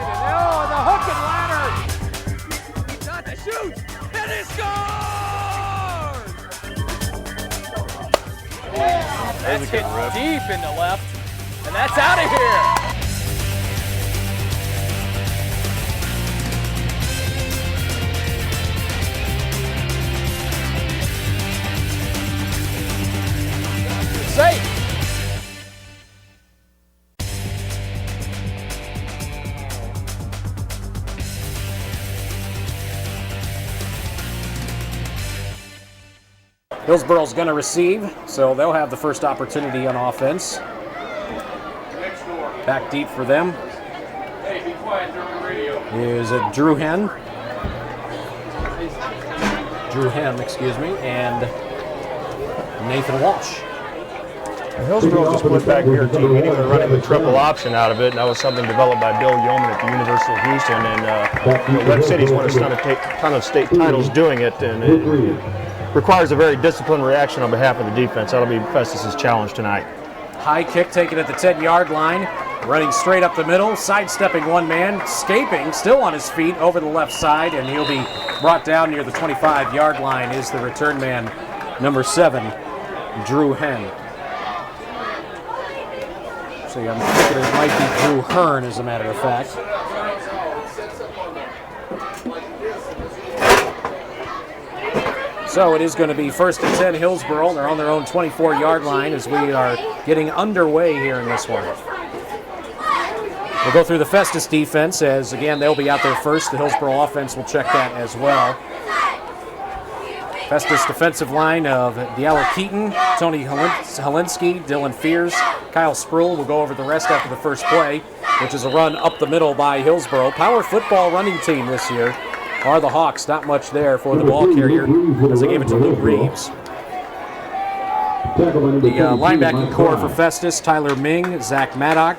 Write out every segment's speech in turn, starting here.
Oh, the hook and ladder. Got to shoot. And he scores! That's hit deep in the left. And that's out of here. Safe. Hillsboro's going to receive, so they'll have the first opportunity on offense. Back deep for them is Drew Hen, and Nathan Walsh. Hillsboro just put back here team meeting. They're running the triple option out of it, and that was something developed by Bill Yeoman at the University of Houston. And Webb City's won a ton of state titles doing it, and it requires a very disciplined reaction on behalf of the defense. That'll be Festus' challenge tonight. High kick taken at the 10-yard line, running straight up the middle, sidestepping one man, escaping, still on his feet over the left side, and he'll be brought down near the 25-yard line is the return man, number 7, Drew Hen. See, I'm thinking it might be Drew Hearn, as a matter of fact. So it is going to be 1st and 10 Hillsboro. They're on their own 24-yard line as we are getting underway here in this one. We'll go through the Festus defense as, again, they'll be out there first. The Hillsboro offense will check that as well. Festus defensive line of Diallo Keaton, Tony Holinsky, Dylan Fears, Kyle Spruill. Will go over the rest after the first play, which is a run up the middle by Hillsboro. Power football running team this year are the Hawks. Not much there for the ball carrier as they gave it to Luke Reeves. The linebacking core for Festus, Tyler Ming, Zach Maddock,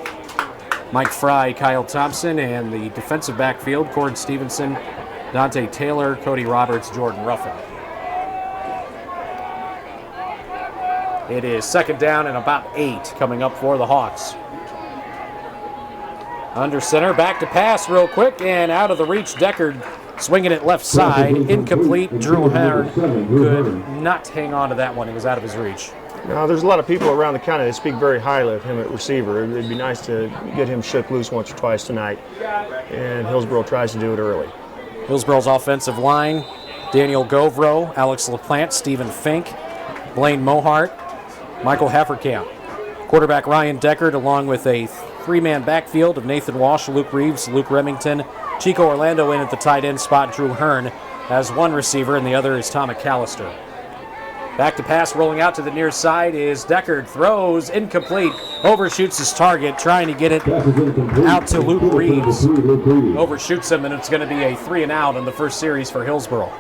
Mike Fry, Kyle Thompson, and the defensive backfield, Cord Stevenson, Dante Taylor, Cody Roberts, Jordan Ruffin. It is 2nd down and about 8 coming up for the Hawks. Under center, back to pass real quick, and out of the reach, Deckard swinging it left side, incomplete. Drew Hearn could not hang on to that one. It was out of his reach. Now, there's a lot of people around the county that speak very highly of him at receiver. It'd be nice to get him shook loose once or twice tonight, and Hillsboro tries to do it early. Hillsboro's offensive line, Daniel Govro, Alex LaPlante, Stephen Fink, Blaine Mohart, Michael Hefferkamp. Quarterback Ryan Deckard, along with a 3-man backfield of Nathan Walsh, Luke Reeves, Luke Remington, Chico Orlando in at the tight end spot. Drew Hearn has one receiver, and the other is Tom McAllister. Back to pass, rolling out to the near side is Deckard. Throws, incomplete, overshoots his target, trying to get it out to Luke Reeves. Overshoots him, and it's going to be a 3-and-out on the first series for Hillsboro.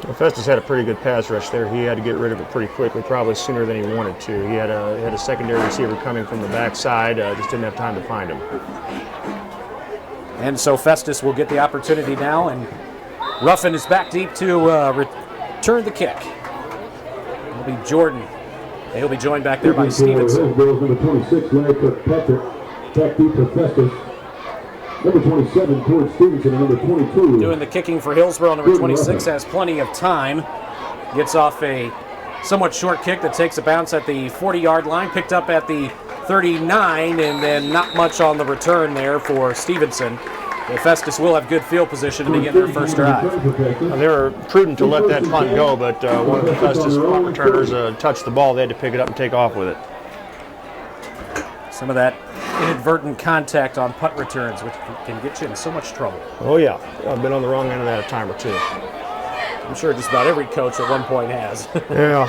Well, Festus had a pretty good pass rush there. He had to get rid of it pretty quickly, probably sooner than he wanted to. He had a secondary receiver coming from the backside, just didn't have time to find him. And so Festus will get the opportunity now, and Ruffin is back deep to return the kick. It'll be Jordan. He'll be joined back there by Stevenson. Number 26, Larry Kirkpatrick, back deep for Festus. Number 27, Cord Stevenson, and number 22. Doing the kicking for Hillsboro, number 26 has plenty of time. Gets off a somewhat short kick that takes a bounce at the 40-yard line, picked up at the 39, and then not much on the return there for Stevenson. Festus will have good field position to begin their first drive. They were prudent to let that punt go, but one of the Festus punt returners touched the ball. They had to pick it up and take off with it. Some of that inadvertent contact on punt returns, which can get you in so much trouble. Oh, yeah. I've been on the wrong end of that a time or two. I'm sure just about every coach at one point has. Yeah,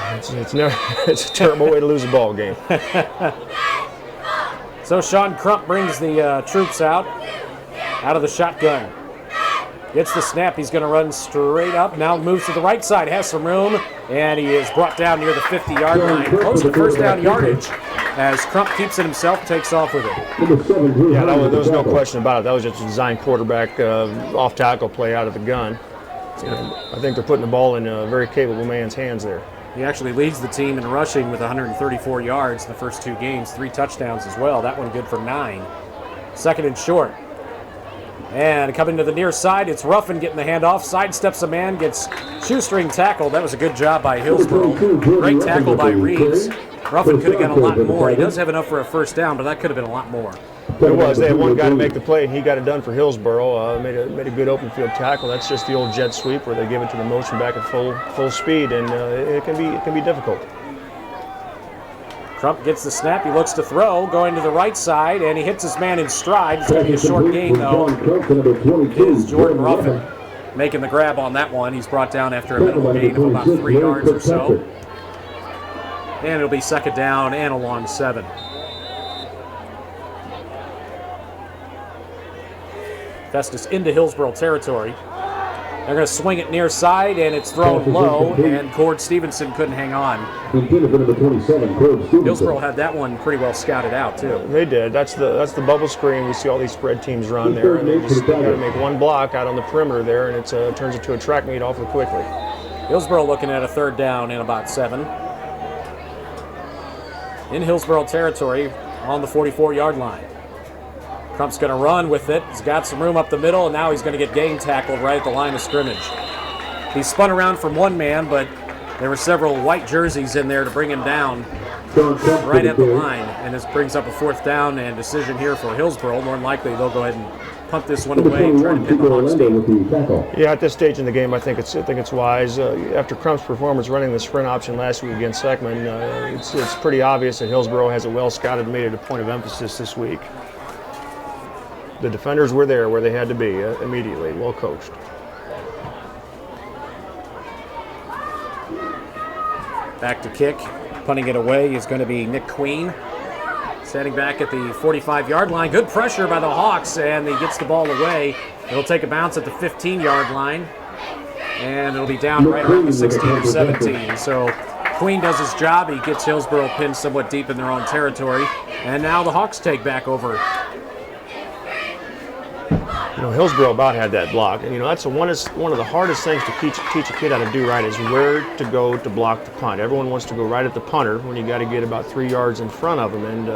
it's a terrible way to lose a ball game. So Sean Crump brings the troops out of the shotgun. Gets the snap. He's going to run straight up. Now moves to the right side. Has some room. And he is brought down near the 50-yard line. Close to first down yardage as Crump keeps it himself, takes off with it. Yeah, there was no question about it. That was just a design quarterback off-tackle play out of the gun. And I think they're putting the ball in a very capable man's hands there. He actually leads the team in rushing with 134 yards in the first 2 games. 3 touchdowns as well. That one good for 9. 2nd and short. And coming to the near side, it's Ruffin getting the handoff. Sidesteps a man, gets shoestring tackled. That was a good job by Hillsboro. Great tackle by Reeves. Ruffin could have got a lot more. He does have enough for a first down, but that could have been a lot more. It was. They had one guy to make the play, and he got it done for Hillsboro. Made a good open field tackle. That's just the old jet sweep where they give it to the motion back at full speed, and it can be difficult. Crump gets the snap. He looks to throw, going to the right side, and he hits his man in stride. It's going to be a short gain, though. Is Jordan Ruffin making the grab on that one. He's brought down after a minimal gain of about 3 yards or so. And it'll be second down and a long 7. Festus into Hillsboro territory. They're going to swing it near side, and it's thrown low, and Cord Stevenson couldn't hang on. Hillsboro had that one pretty well scouted out, too. They did. That's the bubble screen we see all these spread teams run there, and they got to make one block out on the perimeter there, and it turns into a track meet awfully quickly. Hillsboro looking at a third down and about 7. In Hillsboro territory on the 44-yard line. Crump's going to run with it. He's got some room up the middle, and now he's going to get gang tackled right at the line of scrimmage. He spun around from one man, but there were several white jerseys in there to bring him down right at the line. And this brings up a fourth down and decision here for Hillsboro. More than likely, they'll go ahead and punt this one away and try to pin the Hawks deep. Yeah, at this stage in the game, I think it's wise. After Crump's performance running the sprint option last week against Seckman, it's pretty obvious that Hillsboro has it well scouted and made it a point of emphasis this week. The defenders were there where they had to be immediately, well coached. Back to kick, punting it away is going to be Nick Queen. Standing back at the 45-yard line. Good pressure by the Hawks, and he gets the ball away. It'll take a bounce at the 15-yard line, and it'll be down right around the 16 or 17. So Queen does his job. He gets Hillsboro pinned somewhat deep in their own territory, and now the Hawks take back over. Hillsboro about had that block, and that's one of the hardest things to teach a kid how to do right is where to go to block the punt. Everyone wants to go right at the punter when you got to get about 3 yards in front of them, and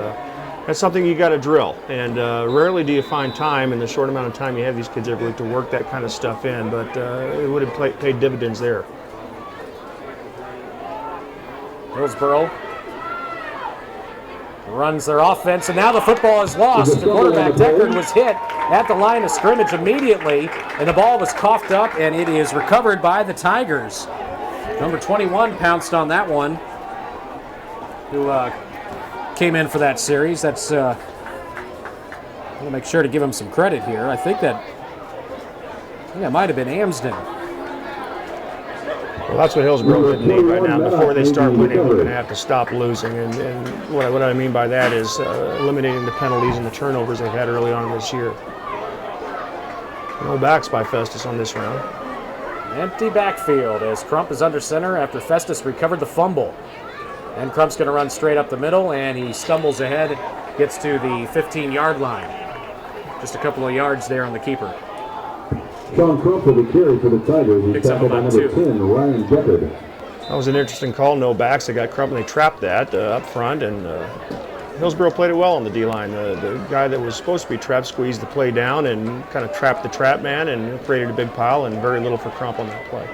that's something you got to drill. And rarely do you find time in the short amount of time you have these kids every week to work that kind of stuff in, but it would have paid dividends there. Hillsboro runs their offense, and now the football is lost. The quarterback, Deckard, was hit at the line of scrimmage immediately, and the ball was coughed up, and it is recovered by the Tigers. Number 21 pounced on that one, who came in for that series. That's I'm going to make sure to give him some credit here. I think that might have been Amsden. Well, that's what Hillsboro didn't need right now. Before they start winning, we're going to have to stop losing. And what I mean by that is eliminating the penalties and the turnovers they've had early on this year. No backs by Festus on this round. Empty backfield as Crump is under center after Festus recovered the fumble. And Crump's going to run straight up the middle, and he stumbles ahead, gets to the 15-yard line. Just a couple of yards there on the keeper. Sean Crump with the carry for the Tigers. He's tackled by number 10, Ryan Deckard. That was an interesting call. No backs. They got Crump and they trapped that up front, and Hillsboro played it well on the D-line. The guy that was supposed to be trapped squeezed the play down and kind of trapped the trap man and created a big pile, and very little for Crump on that play.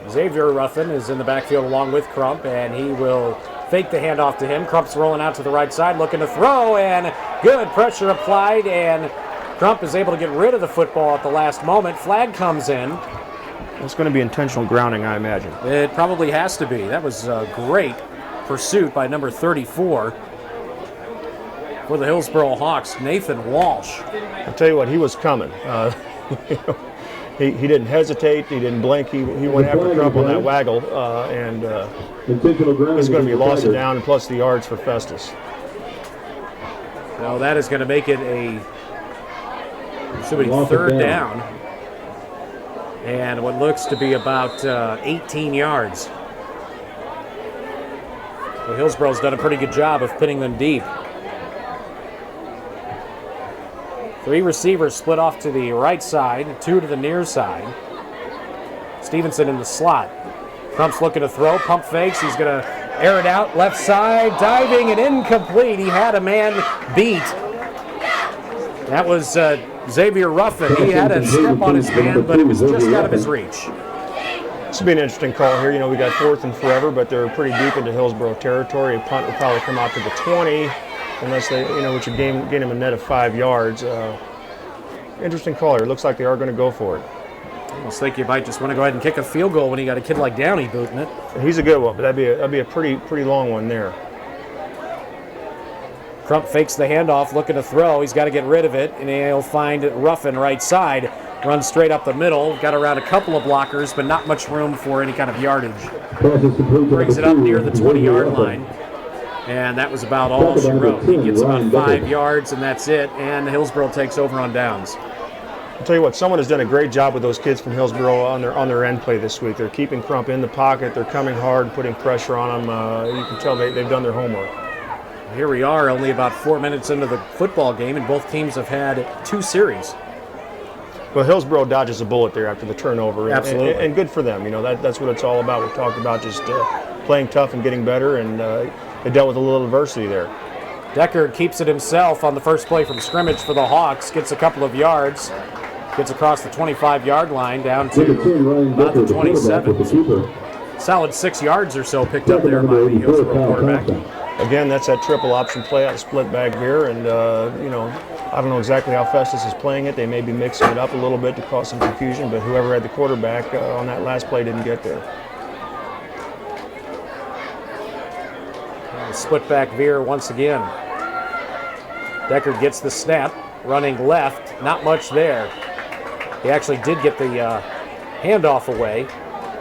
Xavier Ruffin is in the backfield along with Crump, and he will fake the handoff to him. Crump's rolling out to the right side, looking to throw, and good pressure applied, and Crump is able to get rid of the football at the last moment. Flag comes in. It's going to be intentional grounding, I imagine. It probably has to be. That was a great pursuit by number 34 for the Hillsboro Hawks, Nathan Walsh. I'll tell you what, he was coming. He didn't hesitate. He didn't blink. He went after Crump on that waggle, and it's going to be loss of down and plus the yards for Festus. Now that is going to make it a third down, and what looks to be about 18 yards. Well, Hillsboro's done a pretty good job of pinning them deep. 3 receivers split off to the right side, 2 to the near side. Stevenson in the slot. Crump's looking to throw, pump fakes. He's going to air it out, left side, diving and incomplete. He had a man beat. That was Xavier Ruffin, he had a step on his man, but it was just out of his reach. This will be an interesting call here. You know, we got 4th and forever, but they're pretty deep into Hillsboro territory. A punt will probably come out to the 20, unless they, which would gain him a net of 5 yards. Interesting call here. Looks like they are going to go for it. I almost think you might just want to go ahead and kick a field goal when you got a kid like Downey booting it. He's a good one, but that'd be a pretty long one there. Crump fakes the handoff, looking to throw. He's got to get rid of it, and he'll find Ruffin right side. Runs straight up the middle. Got around a couple of blockers, but not much room for any kind of yardage. Brings it up near the 20-yard line. And that was about all she wrote. He gets about 5 yards, and that's it. And Hillsboro takes over on downs. I'll tell you what, someone has done a great job with those kids from Hillsboro on their end play this week. They're keeping Crump in the pocket. They're coming hard, putting pressure on him. You can tell they've done their homework. Here we are, only about 4 minutes into the football game, and both teams have had 2 series. Well, Hillsboro dodges a bullet there after the turnover. Absolutely. And good for them. You know, that's what it's all about. We've talked about just playing tough and getting better, and they dealt with a little adversity there. Deckard keeps it himself on the first play from scrimmage for the Hawks, gets a couple of yards, gets across the 25-yard line down to about the 27. Solid 6 yards or so picked up there by the Hillsboro quarterback. Again, that's that triple option play out of split back veer, and I don't know exactly how Festus is playing it. They may be mixing it up a little bit to cause some confusion, but whoever had the quarterback on that last play didn't get there. Split back veer once again. Deckard gets the snap, running left, not much there. He actually did get the handoff away.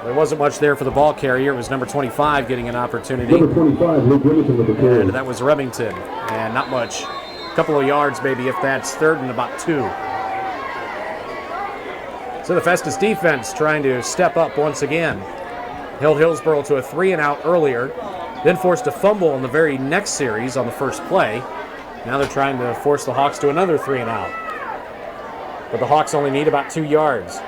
There wasn't much there for the ball carrier. It was number 25 getting an opportunity. Number 25, Luke Remington with the carry. And that was Remington. And not much. A couple of yards maybe, if that's 3rd and about 2. So the Festus defense trying to step up once again. Held Hillsboro to a 3-and-out earlier. Then forced a fumble in the very next series on the first play. Now they're trying to force the Hawks to another 3-and-out. But the Hawks only need about 2 yards.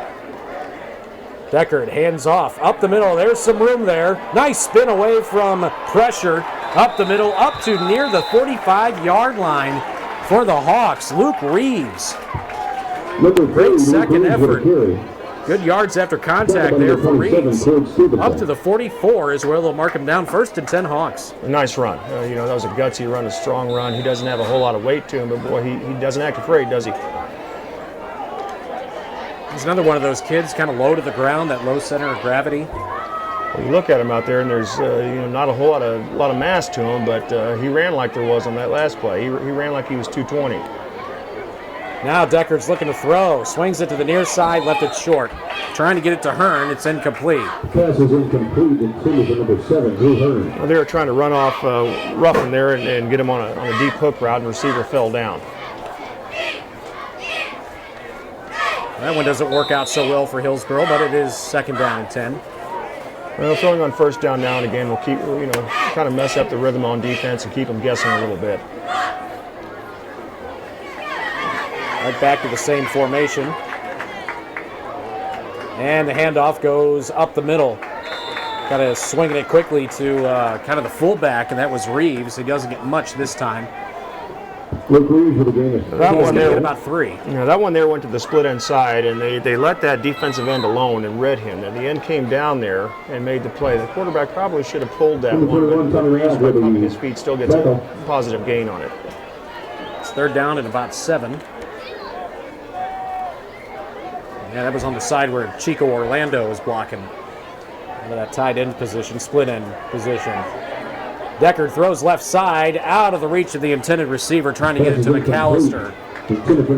Deckard hands off, up the middle, there's some room there. Nice spin away from pressure, up the middle, up to near the 45-yard line for the Hawks. Luke Reeves. Great second effort. Good yards after contact there for Reeves. Up to the 44 is where they'll mark him down. 1st and 10 Hawks. A nice run. That was a gutsy run, a strong run. He doesn't have a whole lot of weight to him, but boy, he doesn't act afraid, does he? He's another one of those kids, kind of low to the ground, that low center of gravity. Well, you look at him out there, and there's not a whole lot of mass to him, but he ran like there was on that last play. He ran like he was 220. Now Deckard's looking to throw, swings it to the near side, left it short. Trying to get it to Hearn, it's incomplete. Pass is incomplete, intended for number 7, Drew Hearn. Well, they were trying to run off Ruffin there and get him on a deep hook route, and the receiver fell down. That one doesn't work out so well for Hillsboro, but it is 2nd down and 10. Well, throwing on 1st down now and again will keep, kind of mess up the rhythm on defense and keep them guessing a little bit. Right back to the same formation. And the handoff goes up the middle. Kind of swinging it quickly to kind of the fullback, and that was Reeves. He doesn't get much this time. Luke Reeves with the game. That one there, about 3. Yeah, that one there went to the split end side, and they let that defensive end alone and read him. And the end came down there and made the play. The quarterback probably should have pulled that one, but Reeves, by pumping his feet, still gets a positive gain on it. It's 3rd down and about 7. Yeah, that was on the side where Chico Orlando was blocking. Into that tight end position, split end position. Deckard throws left side, out of the reach of the intended receiver, trying to get it to McAllister.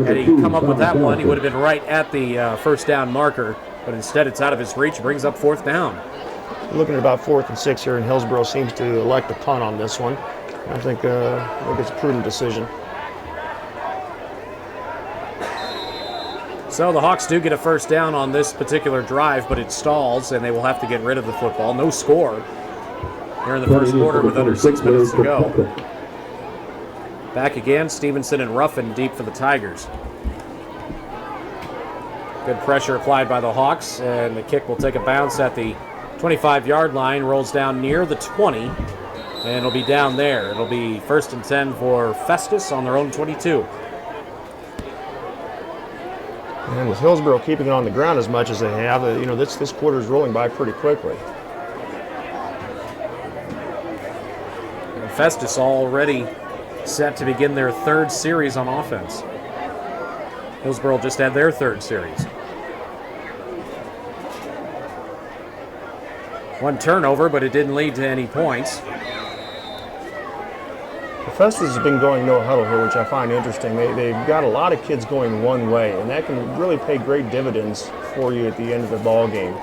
Had he come up with that one, he would have been right at the 1st down marker, but instead it's out of his reach, brings up 4th down. Looking at about 4th and 6 here, and Hillsboro seems to elect a punt on this one. I think it's a prudent decision. So the Hawks do get a 1st down on this particular drive, but it stalls, and they will have to get rid of the football. No score here in the first quarter with under 6 minutes to go. Back again, Stevenson and Ruffin deep for the Tigers. Good pressure applied by the Hawks, and the kick will take a bounce at the 25-yard line, rolls down near the 20, and it'll be down there. It'll be 1st and 10 for Festus on their own 22. And with Hillsboro keeping it on the ground as much as they have, this quarter is rolling by pretty quickly. And Festus already set to begin their third series on offense. Hillsboro just had their third series. One turnover, but it didn't lead to any points. Festus has been going no huddle here, which I find interesting. They've got a lot of kids going one way, and that can really pay great dividends for you at the end of the ball game.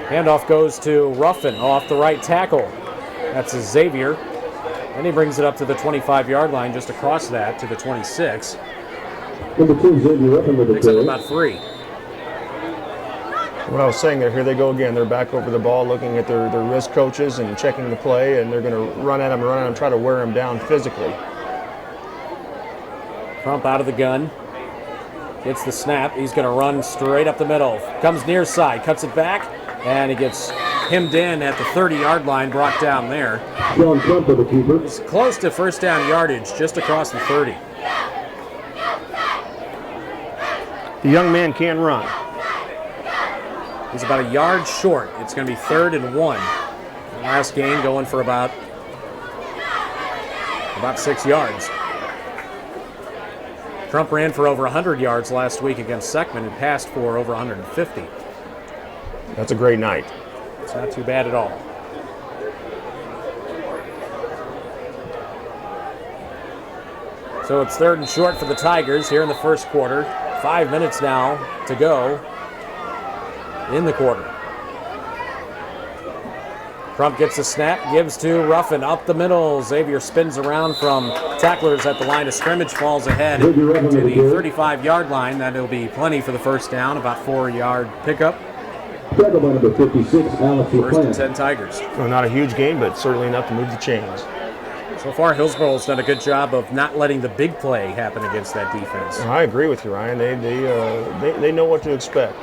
Handoff goes to Ruffin off the right tackle. That's a Xavier. And he brings it up to the 25-yard line, just across that to the 26. Number 2, Xavier Ruffin with the Picks up about 3. What I was saying there, here they go again. They're back over the ball looking at their risk coaches and checking the play, and they're going to run at them, try to wear them down physically. Crump out of the gun. Gets the snap. He's going to run straight up the middle. Comes near side, cuts it back, and he gets hemmed in at the 30-yard line, brought down there. Sean Crump for the keeper. He's close to first down yardage, just across the 30. The young man can run. He's about a yard short. It's going to be 3rd and 1. The last game going for about 6 yards. Trump ran for over 100 yards last week against Seckman and passed for over 150. That's a great night. It's not too bad at all. So it's 3rd and short for the Tigers here in the first quarter. 5 minutes now to go in the quarter. Crump gets the snap, gives to Ruffin up the middle. Xavier spins around from tacklers at the line of scrimmage, falls ahead to the 35-yard line. That'll be plenty for the first down, about 4-yard pickup. Tackle by number 56, Alex First and LaPlante. 10 Tigers. Well, not a huge gain, but certainly enough to move the chains. So far, Hillsboro's done a good job of not letting the big play happen against that defense. I agree with you, Ryan. They know what to expect.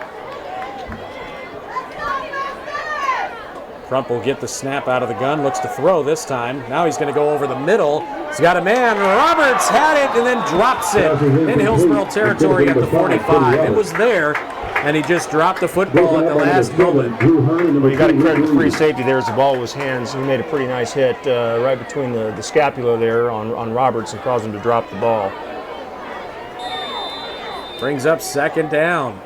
Crump will get the snap out of the gun, looks to throw this time. Now he's going to go over the middle. He's got a man. Roberts had it and then drops it in Hillsboro territory at the 45. It was there, and he just dropped the football at the last moment. Well, you got to credit the free safety there as the ball was hands. He made a pretty nice hit right between the scapula there on Roberts and caused him to drop the ball. Brings up 2nd down.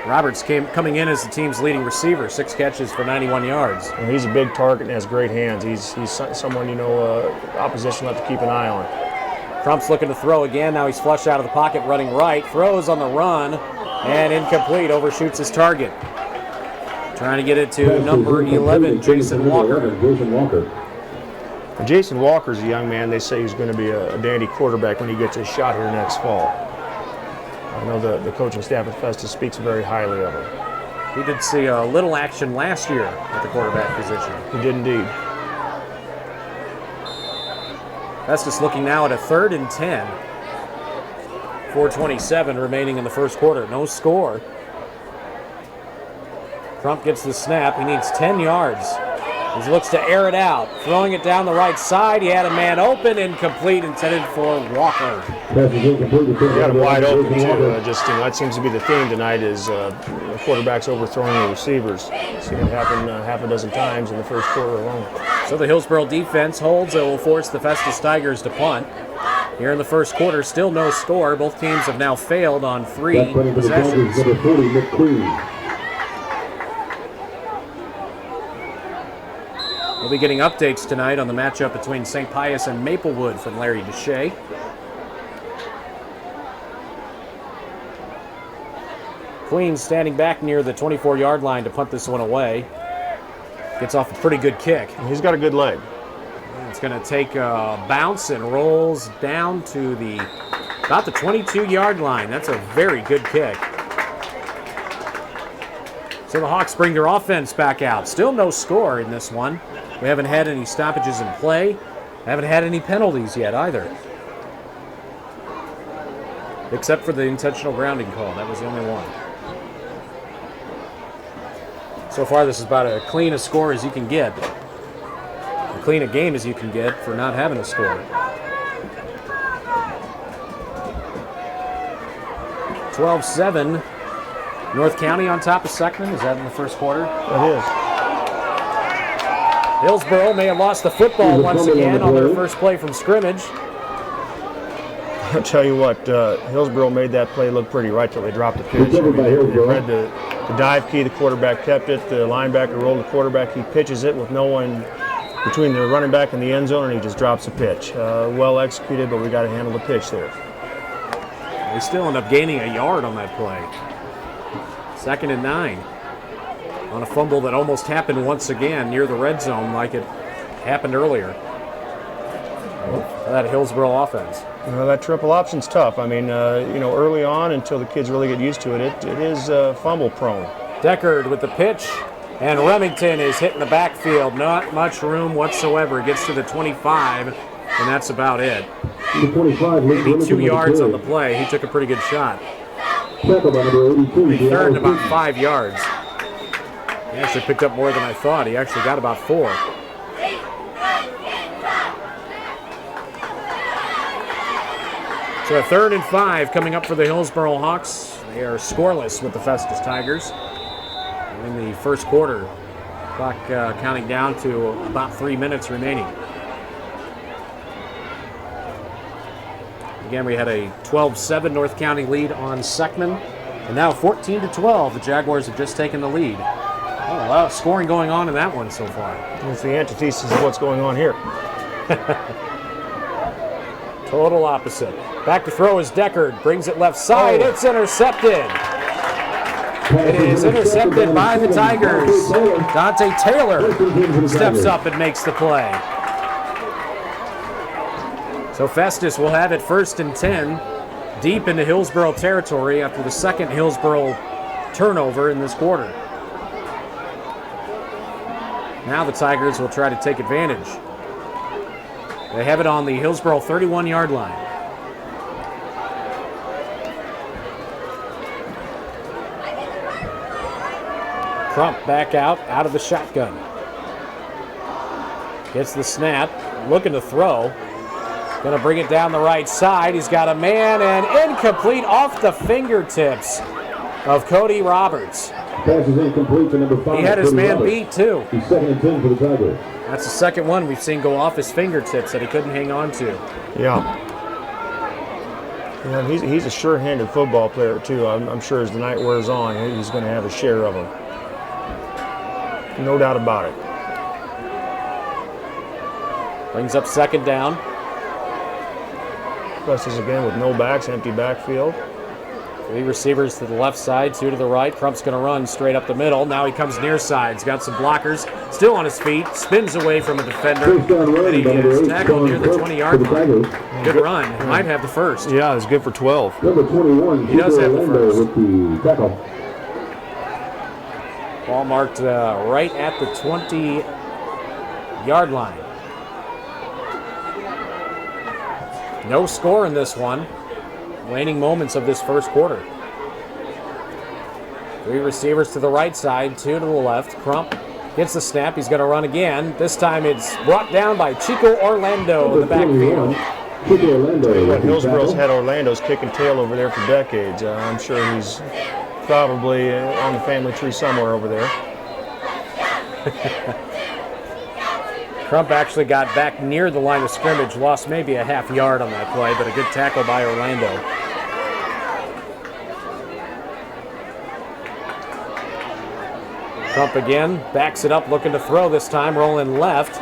Roberts coming in as the team's leading receiver, 6 catches for 91 yards. And he's a big target and has great hands. He's someone, opposition will have to keep an eye on. Crump's looking to throw again. Now he's flushed out of the pocket, running right. Throws on the run, and incomplete. Overshoots his target. Trying to get it to number 11, Jason Walker. Jason Walker's a young man. They say he's going to be a dandy quarterback when he gets his shot here next fall. I know the coaching staff at Festus speaks very highly of him. He did see a little action last year at the quarterback position. He did indeed. Festus looking now at a 3rd and 10. 4:27 remaining in the first quarter. No score. Crump gets the snap. He needs 10 yards. He looks to air it out. Throwing it down the right side. He had a man open, incomplete, intended for Walker. He got him wide open, too. That seems to be the theme tonight is quarterbacks overthrowing the receivers. Seen it happen half a dozen times in the first quarter alone. So the Hillsboro defense holds. It will force the Festus Tigers to punt. Here in the first quarter, still no score. Both teams have now failed on 3 possessions. We'll be getting updates tonight on the matchup between St. Pius and Maplewood from Larry Deshay. Queens standing back near the 24-yard line to punt this one away. Gets off a pretty good kick. He's got a good leg. It's going to take a bounce and rolls down to about the 22-yard line. That's a very good kick. So the Hawks bring their offense back out. Still no score in this one. We haven't had any stoppages in play. Haven't had any penalties yet either. Except for the intentional grounding call. That was the only one. So far, this is about as clean a score as you can get. As clean a game as you can get for not having a score. 12-7. North County on top of Seckman. Is that in the first quarter? It is. Hillsboro may have lost the football once again on their first play from scrimmage. I'll tell you what, Hillsboro made that play look pretty right till they dropped the pitch. They read the dive key, the quarterback kept it, the linebacker rolled the quarterback, he pitches it with no one between the running back and the end zone, and he just drops the pitch. Well executed, but we got to handle the pitch there. They still end up gaining a yard on that play. 2nd and 9. On a fumble that almost happened once again near the red zone like it happened earlier. That Hillsboro offense. Well, that triple option's tough. I mean, early on until the kids really get used to it, it is fumble prone. Deckard with the pitch, and Remington is hitting the backfield. Not much room whatsoever. Gets to the 25, and that's about it. Maybe 2 yards on the play. He took a pretty good shot. Third and about 5 yards. He actually picked up more than I thought. He actually got about 4. So a 3rd and 5 coming up for the Hillsboro Hawks. They are scoreless with the Festus Tigers. In the first quarter, clock counting down to about 3 minutes remaining. Again, we had a 12-7 North County lead on Seckman. And now 14-12, the Jaguars have just taken the lead. Oh, a lot of scoring going on in that one so far. It's the antithesis of what's going on here. Total opposite. Back to throw is Deckard. Brings it left side. It's intercepted. It is intercepted by the Tigers. Dante Taylor steps up and makes the play. So Festus will have it 1st and 10, deep into Hillsboro territory after the second Hillsboro turnover in this quarter. Now the Tigers will try to take advantage. They have it on the Hillsboro 31-yard line. Crump back out of the shotgun. Gets the snap, looking to throw. Going to bring it down the right side. He's got a man, and incomplete off the fingertips of Cody Roberts. Pass is incomplete to number 5. He had his man beat, too. He's 2nd and 10 for the Tigers. That's the second one we've seen go off his fingertips that he couldn't hang on to. Yeah. He's a sure-handed football player, too. I'm sure as the night wears on, he's going to have a share of them. No doubt about it. Brings up 2nd down. Festus again with no backs, empty backfield. 3 receivers to the left side, 2 to the right. Crump's going to run straight up the middle. Now he comes near side. He's got some blockers. Still on his feet. Spins away from a defender. And he is tackled near the 20-yard line. Good run. He might have the first. Yeah, it's good for 12. Number 21. He does have the first. With the tackle. Ball marked right at the 20-yard line. No score in this one. Waning moments of this first quarter. 3 receivers to the right side, 2 to the left. Crump gets the snap. He's going to run again. This time it's brought down by Chico Orlando in the backfield. Chico Orlando. Hillsboro's had Orlando's kicking tail over there for decades. I'm sure he's probably on the family tree somewhere over there. Crump actually got back near the line of scrimmage, lost maybe a half yard on that play, but a good tackle by Orlando. Crump again, backs it up, looking to throw this time, rolling left.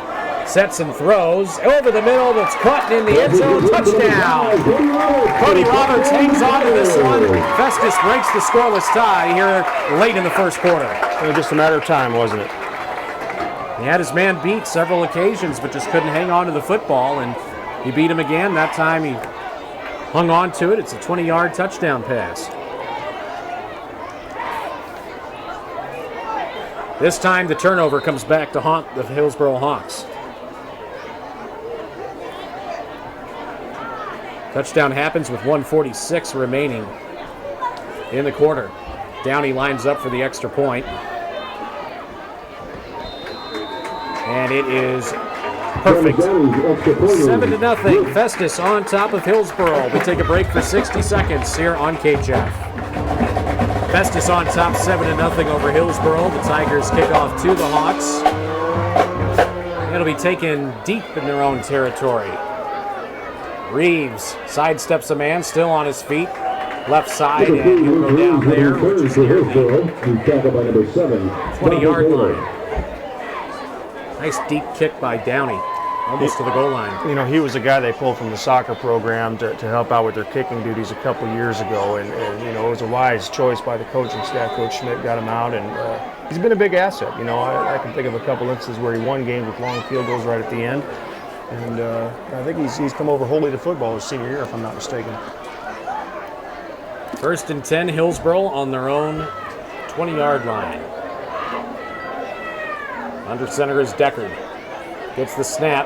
Sets and throws over the middle, that's caught in the end zone, touchdown! Cody Roberts hangs on to this one. Festus breaks the scoreless tie here late in the first quarter. It was just a matter of time, wasn't it? He had his man beat several occasions, but just couldn't hang on to the football, and he beat him again. That time he hung on to it. It's a 20-yard touchdown pass. This time the turnover comes back to haunt the Hillsboro Hawks. Touchdown happens with 1:46 remaining in the quarter. Downey lines up for the extra point. And it is Perfect. 7-0. Festus on top of Hillsboro. We take a break for 60 seconds here on KJF. Festus on top 7-0 over Hillsboro. The Tigers kick off to the Hawks. It'll be taken deep in their own territory. Reeves sidesteps a man, still on his feet. Left side, and he'll go down there, which is near the 20-yard line. Nice deep kick by Downey, almost to the goal line. You know, he was a guy they pulled from the soccer program to help out with their kicking duties a couple years ago, and you know, it was a wise choice by the coaching staff. Coach Schmidt got him out, and he's been a big asset. You know, I can think of a couple instances where he won games with long field goals right at the end, and I think he's come over wholly to football his senior year, if I'm not mistaken. 1st and 10, Hillsboro on their own 20-yard line. Under center is Deckard. Gets the snap,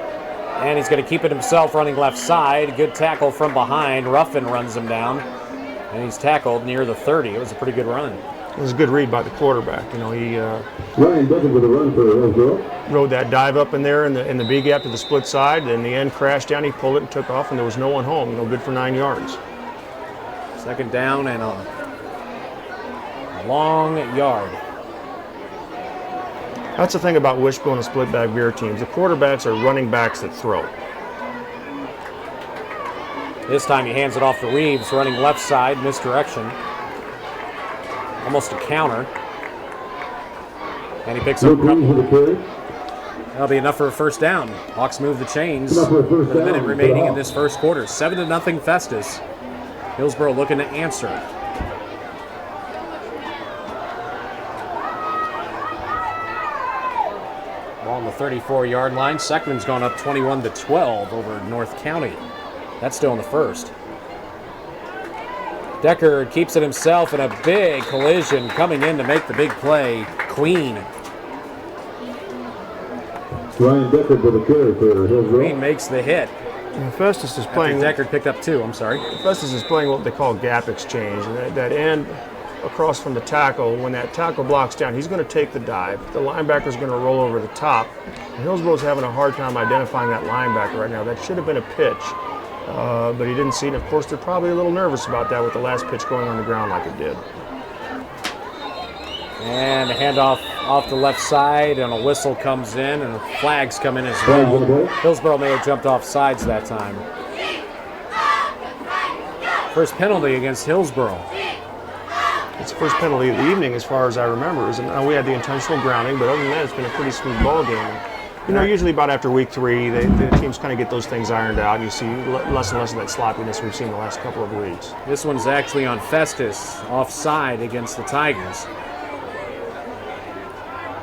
and he's going to keep it himself running left side. Good tackle from behind. Ruffin runs him down, and he's tackled near the 30. It was a pretty good run. It was a good read by the quarterback. You know, he Ryan Deckard with a run for Hillsboro. Rode that dive up in there in the B gap to the split side. In the end, crashed down. He pulled it and took off, and there was no one home. You know, good for 9 yards. 2nd down and a long yard. That's the thing about wishbone and split back veer teams. The quarterbacks are running backs that throw. This time he hands it off to Reeves, running left side, misdirection. Almost a counter. And he picks up a couple. That'll be enough for a 1st down. Hawks move the chains with a minute remaining in this first quarter. 7-0 Festus. Hillsboro looking to answer. Ball on the 34-yard line. Seckman's gone up 21-12 over North County. That's still in the first. Deckard keeps it himself in a big collision coming in to make the big play. Queen. Ryan Deckard with a carry for Hillsboro. Queen makes the hit. And Festus is playing. Deckard picked up 2. I'm sorry. Festus is playing what they call gap exchange. And that end across from the tackle, when that tackle blocks down, he's going to take the dive. The linebacker's going to roll over the top. And Hillsboro's having a hard time identifying that linebacker right now. That should have been a pitch, but he didn't see it. And of course, they're probably a little nervous about that with the last pitch going on the ground like it did. And a handoff off the left side, and a whistle comes in, and the flags come in as well. Hillsboro may have jumped off sides that time. First penalty against Hillsboro. It's the first penalty of the evening as far as I remember. And we had the intentional grounding, but other than that, it's been a pretty smooth ball game. You know, usually about after week 3, the teams kind of get those things ironed out. You see less and less of that sloppiness we've seen the last couple of weeks. This one's actually on Festus, offside against the Tigers.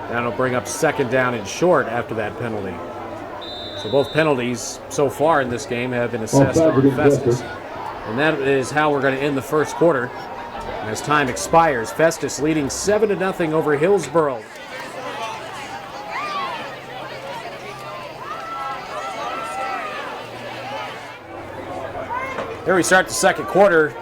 That'll bring up 2nd down and short after that penalty. So both penalties so far in this game have been assessed on Festus. And that is how we're going to end the first quarter. As time expires, Festus leading 7-0 over Hillsboro. Here we start the second quarter.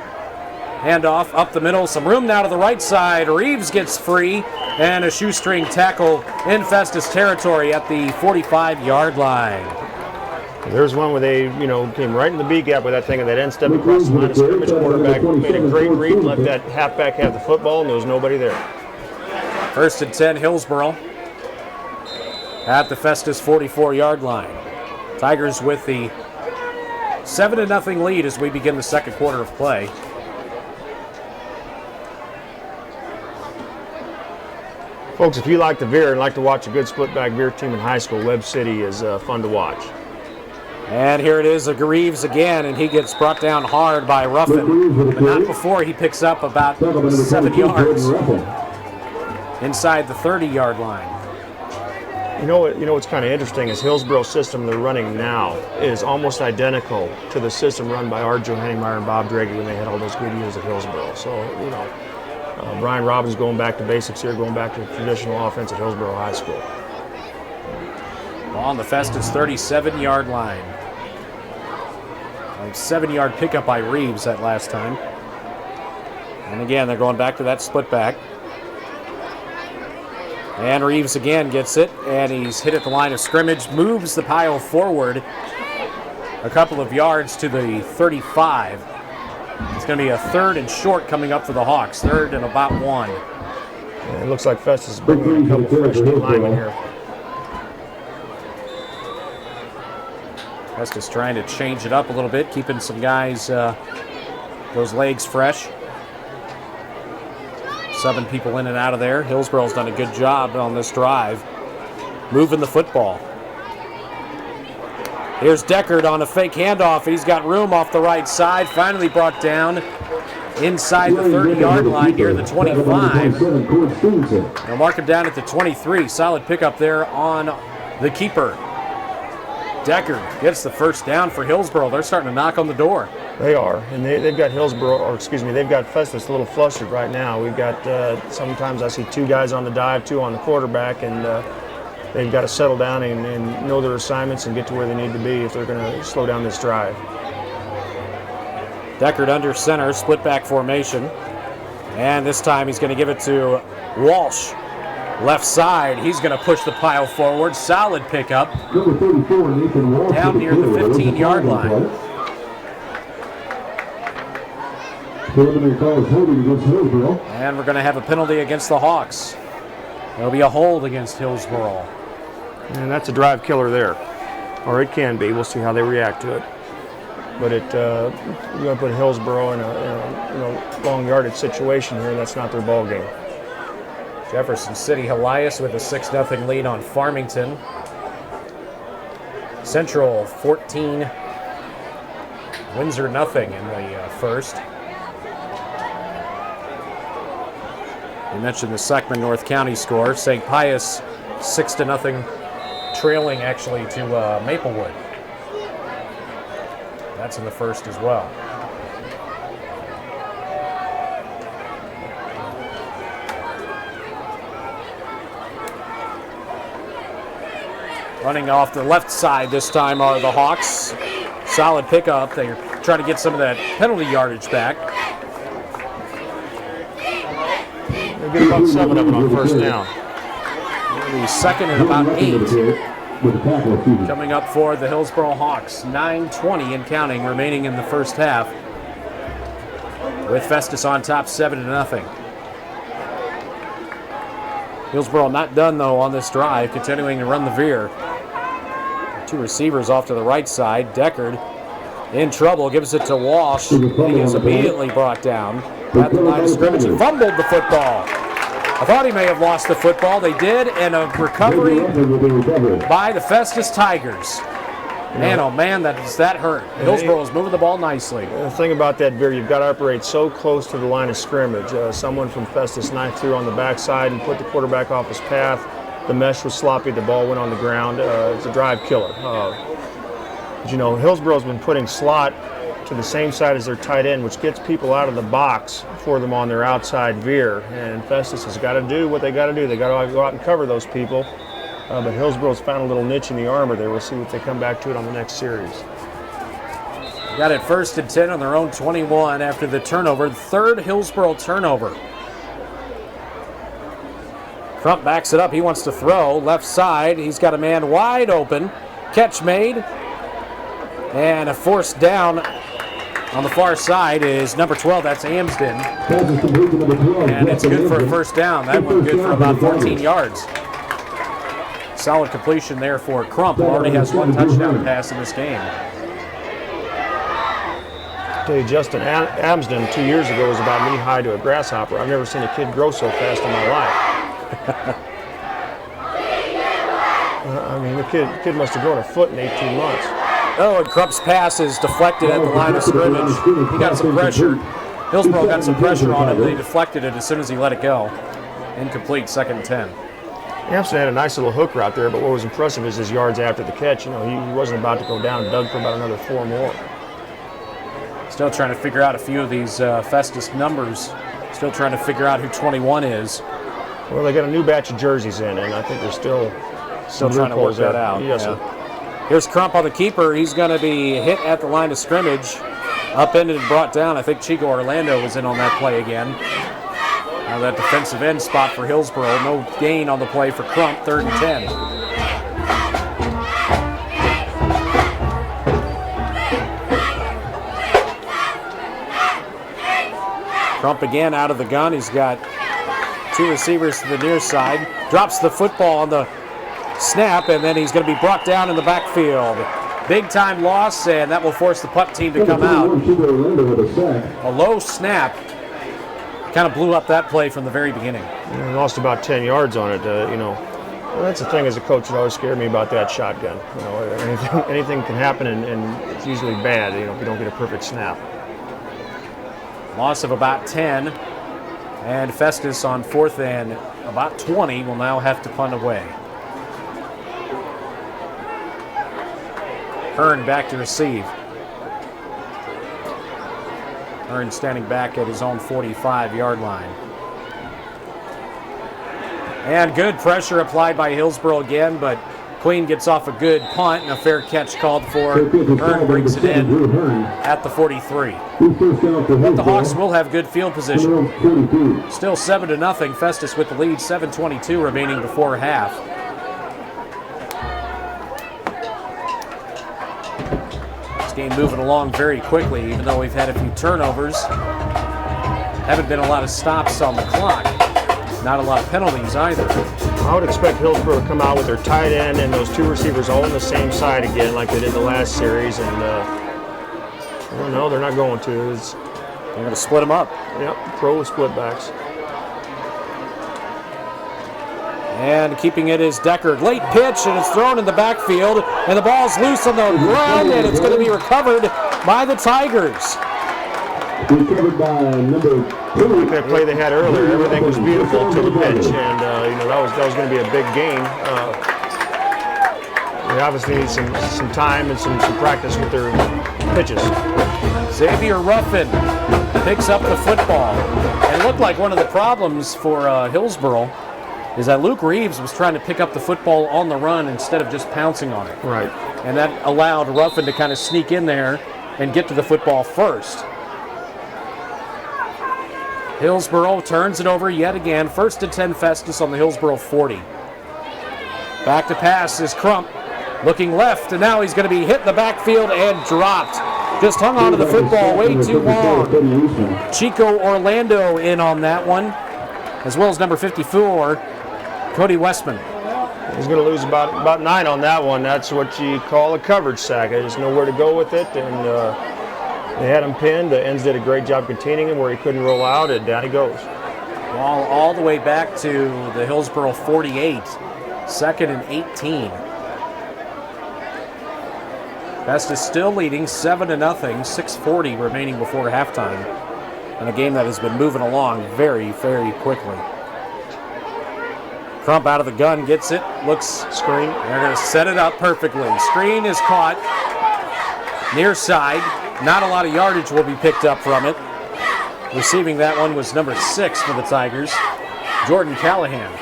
Handoff up the middle, some room now to the right side. Reeves gets free, and a shoestring tackle in Festus territory at the 45-yard line. There's one where they, came right in the B gap with that thing, and that end step across the line of scrimmage. Quarterback made a great read, let that halfback have the football, and there was nobody there. 1st and 10, Hillsboro at the Festus 44-yard line. Tigers with the 7-0 lead as we begin the second quarter of play. Folks, if you like to veer and like to watch a good split-back veer team in high school, Webb City is fun to watch. And here it is, Reeves again, and he gets brought down hard by Ruffin, but not before he picks up about 7 yards inside the 30-yard line. You know what's kind of interesting is Hillsboro's system they're running now is almost identical to the system run by Art Johannemeyer and Bob Draghi when they had all those good years at Hillsboro. So, Brian Robbins going back to basics here, going back to traditional offense at Hillsboro High School. On the Festus 37-yard line. A 7-yard pickup by Reeves that last time. And again, they're going back to that split back. And Reeves again gets it, and he's hit at the line of scrimmage, moves the pile forward a couple of yards to the 35. It's going to be a 3rd and short coming up for the Hawks, 3rd and about 1. And it looks like Festus is bringing in a couple fresh D linemen here. Festus trying to change it up a little bit, keeping some guys, those legs fresh. Subbing people in and out of there. Hillsboro's done a good job on this drive, moving the football. Here's Deckard on a fake handoff. He's got room off the right side. Finally brought down inside the 30-yard line near the 25. They'll mark him down at the 23. Solid pickup there on the keeper. Deckard gets the first down for Hillsboro. They're starting to knock on the door. They are, and they've got they've got Festus a little flustered right now. We've got, sometimes I see 2 guys on the dive, 2 on the quarterback, and they've got to settle down and know their assignments and get to where they need to be if they're going to slow down this drive. Deckard under center, split back formation, and this time he's going to give it to Walsh. Left side, he's going to push the pile forward. Solid pickup down near the 15-yard line. And we're going to have a penalty against the Hawks. There'll be a hold against Hillsboro. And that's a drive killer there, or it can be. We'll see how they react to it. But you're going to put Hillsboro in a long yardage situation here. That's not their ball game. Jefferson City Helias with a 6-0 lead on Farmington. Central 14, Windsor nothing in the first. You mentioned the Seckman North County score. St. Pius 6-0, trailing actually to Maplewood. That's in the first as well. Running off the left side this time are the Hawks. Solid pickup. They're trying to get some of that penalty yardage back. They get about 7 of them on first down. The second and about 8 coming up for the Hillsboro Hawks. 9:20 and counting remaining in the first half, with Festus on top 7-0. Hillsboro not done though on this drive, continuing to run the veer. 2 receivers off to the right side. Deckard in trouble, gives it to Walsh. He is immediately brought down at the line of scrimmage. He fumbled the football. I thought he may have lost the football. They did, and a recovery by the Festus Tigers. Man, oh man, that hurt. Hillsboro is moving the ball nicely. The thing about that veer, you've got to operate so close to the line of scrimmage. Someone from Festus knifed through on the backside and put the quarterback off his path. The mesh was sloppy. The ball went on the ground. It's a drive killer. But Hillsboro's been putting slot to the same side as their tight end, which gets people out of the box for them on their outside veer. And Festus has got to do what they got to do. They got to go out and cover those people. But Hillsboro's found a little niche in the armor there. We'll see what they come back to it on the next series. Got it 1st and 10 on their own 21 after the turnover. 3rd Hillsboro turnover. Crump backs it up. He wants to throw. Left side. He's got a man wide open. Catch made. And a forced down on the far side is number 12. That's Amsden. And it's good for a first down. That one good for about 14 yards. Solid completion there for Crump, who already has 1 touchdown pass in this game. I'll tell you, Justin, Amsden 2 years ago was about knee-high to a grasshopper. I've never seen a kid grow so fast in my life. The kid must have grown a foot in 18 months. Oh, and Crump's pass is deflected at the line of scrimmage. He got some pressure. Hillsboro got some pressure on him, but he deflected it as soon as he let it go. Incomplete, 2nd and 10. Amsden had a nice little hook route there, but what was impressive is his yards after the catch. He wasn't about to go down and dug for about another 4 more. Still trying to figure out a few of these Festus numbers. Still trying to figure out who 21 is. Well, they got a new batch of jerseys in, and I think they're still trying to work that out. Yes, sir. Here's Crump on the keeper. He's going to be hit at the line of scrimmage. Upended and brought down. I think Chico Orlando was in on that play again. Now that defensive end spot for Hillsboro. No gain on the play for Crump, 3rd and 10. Crump again out of the gun. He's got 2 receivers to the near side. Drops the football on the snap, and then he's going to be brought down in the backfield. Big time loss, and that will force the punt team to come out. A low snap kind of blew up that play from the very beginning. We lost about 10 yards on it. Well, that's the thing as a coach that always scared me about that shotgun. Anything can happen, and it's usually bad. If you don't get a perfect snap. Loss of about 10, and Festus on 4th and about 20 will now have to punt away. Hearn back to receive. Hearn standing back at his own 45-yard line. And good pressure applied by Hillsboro again, but Queen gets off a good punt and a fair catch called for. Hearn brings it in at the 43. But the Hawks will have good field position. Still 7-0. Festus with the lead, 7:22 remaining before half. This game moving along very quickly, even though we've had a few turnovers. Haven't been a lot of stops on the clock. Not a lot of penalties either. I would expect Hillsboro to come out with their tight end and those 2 receivers all on the same side again like they did the last series. And, no, they're not going to. They're going to split them up. Yep, pro split backs. And keeping it is Deckard. Late pitch, and it's thrown in the backfield. And the ball's loose on the ground, and it's going to be recovered by the Tigers. Recovered by number 2. Like that play they had earlier, everything was beautiful to the pitch, and that was going to be a big gain. They obviously need some time and some practice with their pitches. Xavier Ruffin picks up the football. And it looked like one of the problems for Hillsboro is that Luke Reeves was trying to pick up the football on the run instead of just pouncing on it. Right. And that allowed Ruffin to kind of sneak in there and get to the football first. Hillsboro turns it over yet again. 1st and 10 Festus on the Hillsboro 40. Back to pass is Crump. Looking left, and now he's going to be hit in the backfield and dropped. Just hung onto the football way too long. Chico Orlando in on that one, as well as number 54, Cody Westman. He's going to lose about 9 on that one. That's what you call a coverage sack. I just know where to go with it, and they had him pinned. The ends did a great job containing him where he couldn't roll out, and down he goes. Ball all the way back to the Hillsboro 48, 2nd and 18. Festus still leading 7-0, 6:40 remaining before halftime. And a game that has been moving along very, very quickly. Crump out of the gun, gets it, looks screen. They're going to set it up perfectly. Screen is caught near side. Not a lot of yardage will be picked up from it. Receiving that one was number 6 for the Tigers, Jordan Callahan.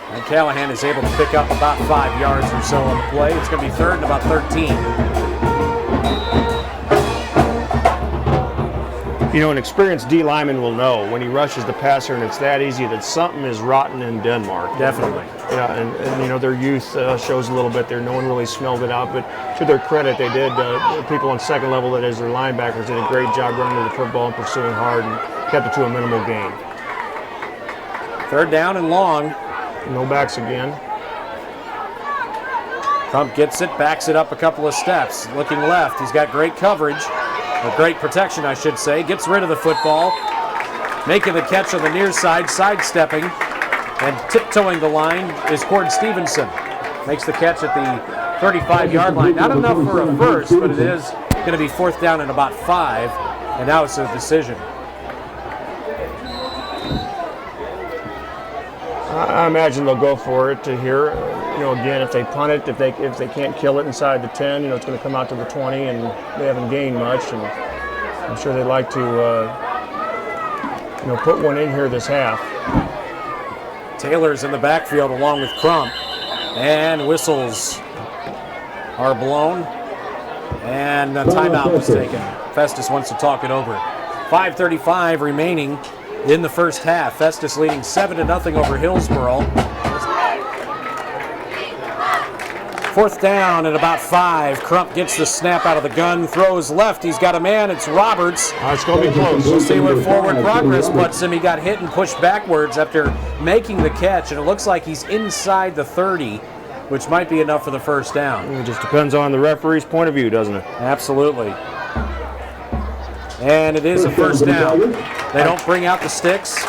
And Callahan is able to pick up about 5 yards or so on the play. It's going to be 3rd and about 13. An experienced D lineman will know when he rushes the passer and it's that easy that something is rotten in Denmark. Definitely. Yeah, and their youth shows a little bit there. No one really smelled it out, but to their credit, they did. People on second level, that is their linebackers, did a great job running to the football and pursuing hard and kept it to a minimal gain. 3rd down and long. No backs again. Crump gets it, backs it up a couple of steps. Looking left, he's got great coverage, or great protection, I should say. Gets rid of the football, making the catch on the near side, sidestepping, and tiptoeing the line is Cord Stevenson. Makes the catch at the 35-yard line. Not enough for a first, but it is going to be 4th down and about 5, and now it's a decision. I imagine they'll go for it here. Again, if they punt it, if they can't kill it inside the 10, it's going to come out to the 20, and they haven't gained much. And I'm sure they'd like to, put one in here this half. Taylor's in the backfield along with Crump, and whistles are blown, and a timeout was taken. Festus wants to talk it over. 5:35 remaining in the first half. Festus leading 7-0 over Hillsboro. Fourth down at about 5. Crump gets the snap out of the gun, throws left. He's got a man. It's Roberts. It's going to be close. We'll see where forward progress puts him. He got hit and pushed backwards after making the catch, and it looks like he's inside the 30, which might be enough for the first down. It just depends on the referee's point of view, doesn't it? Absolutely. And it is a first down. They don't bring out the sticks.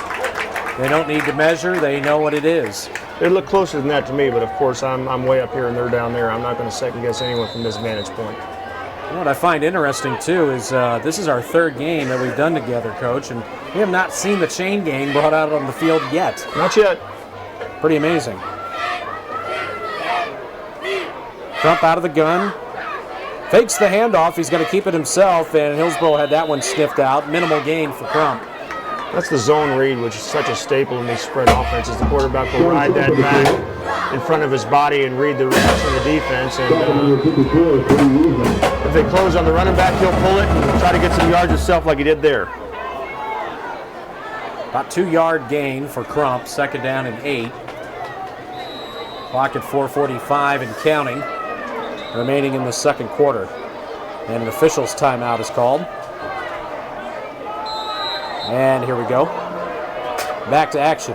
They don't need to measure. They know what it is. They look closer than that to me, but of course I'm way up here and they're down there. I'm not going to second guess anyone from this vantage point. What I find interesting too is this is our third game that we've done together, Coach, and we have not seen the chain gang brought out on the field yet. Not yet. Pretty amazing. Crump out of the gun. Fakes the handoff. He's going to keep it himself, and Hillsboro had that one sniffed out. Minimal gain for Crump. That's the zone read, which is such a staple in these spread offenses. The quarterback will ride that back in front of his body and read the reaction of the defense. And if they close on the running back, he'll pull it and try to get some yards himself like he did there. About 2-yard gain for Crump. Second down and 8. Clock at 4:45 and counting. Remaining in the second quarter. And an official's timeout is called. And here we go. Back to action.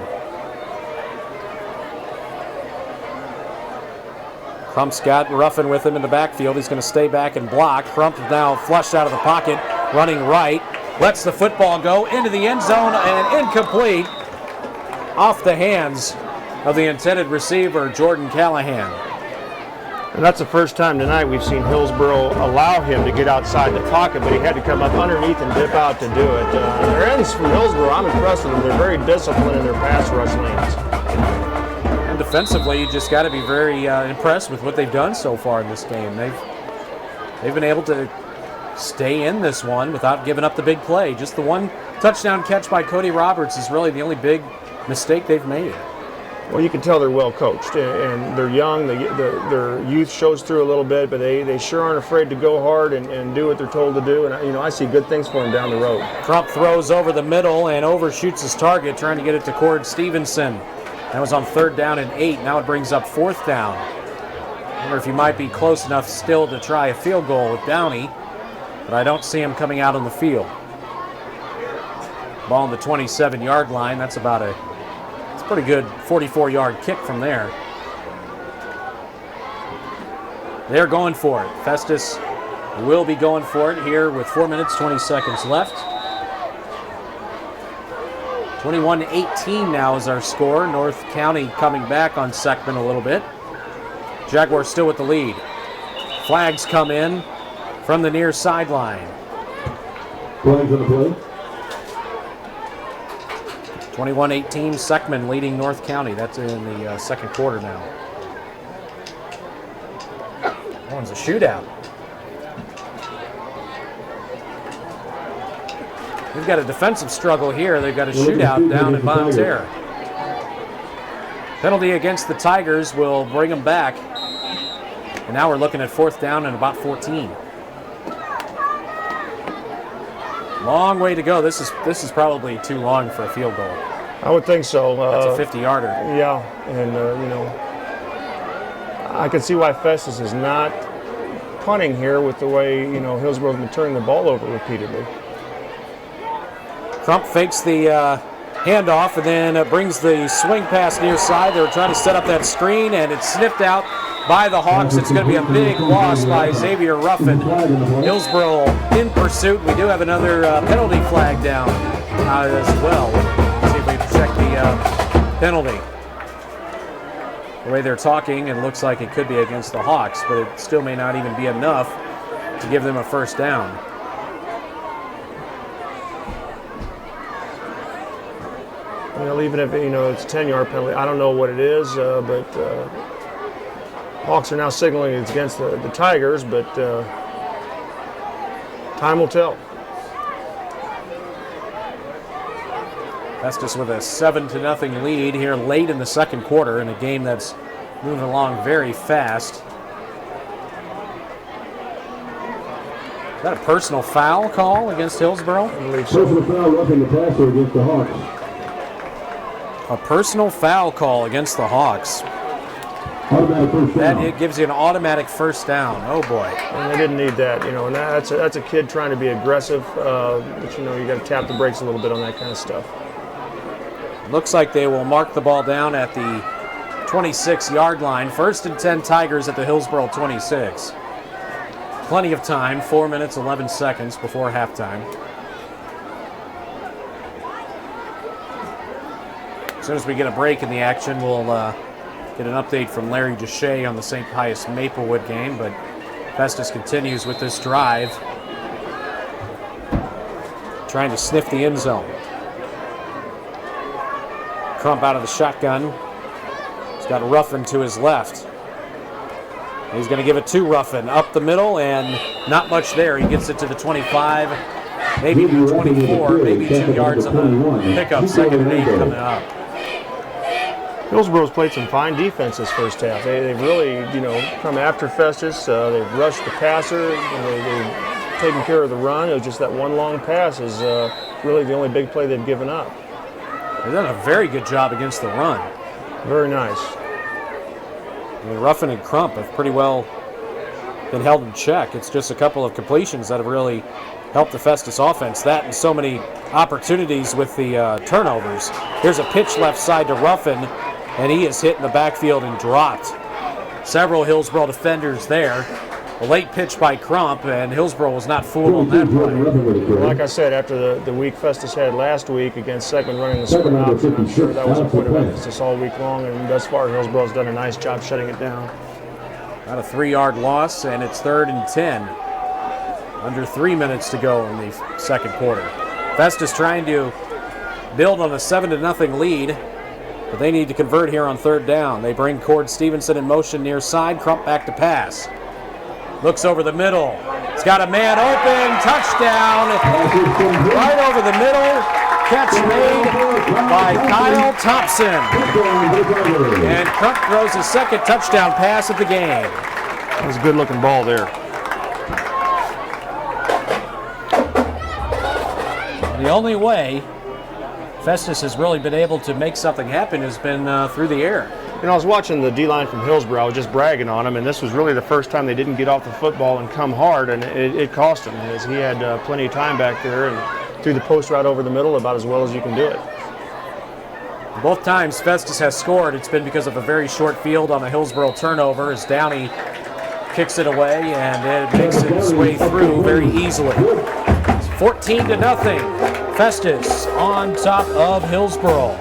Crump's got Ruffin with him in the backfield. He's going to stay back and block. Crump now flushed out of the pocket, running right. Lets the football go into the end zone and incomplete. Off the hands of the intended receiver, Jordan Callahan. And that's the first time tonight we've seen Hillsboro allow him to get outside the pocket, but he had to come up underneath and dip out to do it. Their ends from Hillsboro, I'm impressed with them. They're very disciplined in their pass rush lanes. And defensively, you just got to be very impressed with what they've done so far in this game. They've been able to stay in this one without giving up the big play. Just the one touchdown catch by Cody Roberts is really the only big mistake they've made. Well, you can tell they're well coached, and they're young. Their youth shows through a little bit, but they sure aren't afraid to go hard and do what they're told to do. And I see good things for them down the road. Crump throws over the middle and overshoots his target, trying to get it to Cord Stevenson. That was on 3rd down and 8. Now it brings up 4th down. I wonder if he might be close enough still to try a field goal with Downey, but I don't see him coming out on the field. Ball on the 27-yard line. That's about a pretty good 44-yard kick from there. They're going for it. Festus will be going for it here with 4 minutes, 20 seconds left. 21-18 now is our score. North County coming back on Seckman a little bit. Jaguars still with the lead. Flags come in from the near sideline. Flags on the play. 21-18, Seckman leading North County. That's in the second quarter now. That one's a shootout. We've got a defensive struggle here. They've got a shootout down in Bonterre. Penalty against the Tigers will bring them back. And now we're looking at 4th down and about 14. Long way to go. This is probably too long for a field goal. I would think so. That's a 50-yarder. Yeah, and I can see why Festus is not punting here with the way Hillsboro's been turning the ball over repeatedly. Crump fakes the handoff and then brings the swing pass near side. They were trying to set up that screen, and it's sniffed out by the Hawks. It's going to be a big loss by Xavier Ruffin. Hillsboro in pursuit. We do have another penalty flag down as well. Let's see if we can check the penalty. The way they're talking, it looks like it could be against the Hawks, but it still may not even be enough to give them a first down. Even if it's a 10-yard penalty, I don't know what it is, but Hawks are now signaling it's against the Tigers, but time will tell. Festus with a 7-0 lead here late in the second quarter in a game that's moving along very fast. Is that a personal foul call against Hillsboro? I believe so. Personal foul roughing the passer against the Hawks. A personal foul call against the Hawks. Automatic first down. That it gives you an automatic first down. Oh boy. And they didn't need that, and that's a kid trying to be aggressive, but you got to tap the brakes a little bit on that kind of stuff. Looks like they will mark the ball down at the 26-yard line. 1st and 10 Tigers at the Hillsboro 26. Plenty of time, 4 minutes, 11 seconds before halftime. As soon as we get a break in the action, we'll get an update from Larry Deshay on the St. Pius Maplewood game, but Festus continues with this drive, trying to sniff the end zone. Crump out of the shotgun. He's got Ruffin to his left. He's going to give it to Ruffin up the middle, and not much there. He gets it to the 25, maybe to the 24, maybe 2 yards on the pickup. 2nd and 8 coming up. Hillsboro's played some fine defense this first half. They've really, come after Festus. They've rushed the passer. They've taken care of the run. It was just that one long pass is really the only big play they've given up. They've done a very good job against the run. Very nice. I mean, Ruffin and Crump have pretty well been held in check. It's just a couple of completions that have really helped the Festus offense. That and so many opportunities with the turnovers. Here's a pitch left side to Ruffin, and he is hit in the backfield and dropped. Several Hillsboro defenders there. A late pitch by Crump, and Hillsboro was not fooled on that play. Like I said, after the week Festus had last week against Segment running the sprint option, I'm sure that was a point of emphasis all week long, and thus far Hillsboro's done a nice job shutting it down. About a 3-yard loss, and it's 3rd and 10. Under 3 minutes to go in the second quarter. Festus trying to build on a 7-0 lead, but they need to convert here on 3rd down. They bring Cord Stevenson in motion near side. Crump back to pass. Looks over the middle. He's got a man open. Touchdown. Right over the middle. Catch made by Kyle Thompson. And Crump throws his 2nd touchdown pass of the game. That was a good-looking ball there. The only way Festus has really been able to make something happen has been through the air. I was watching the D-line from Hillsboro. I was just bragging on him, and this was really the first time they didn't get off the football and come hard, and it cost him, as he had plenty of time back there and threw the post right over the middle about as well as you can do it. Both times Festus has scored, it's been because of a very short field on a Hillsboro turnover as Downey kicks it away, and it makes its way through very easily. 14-0. Festus on top of Hillsboro.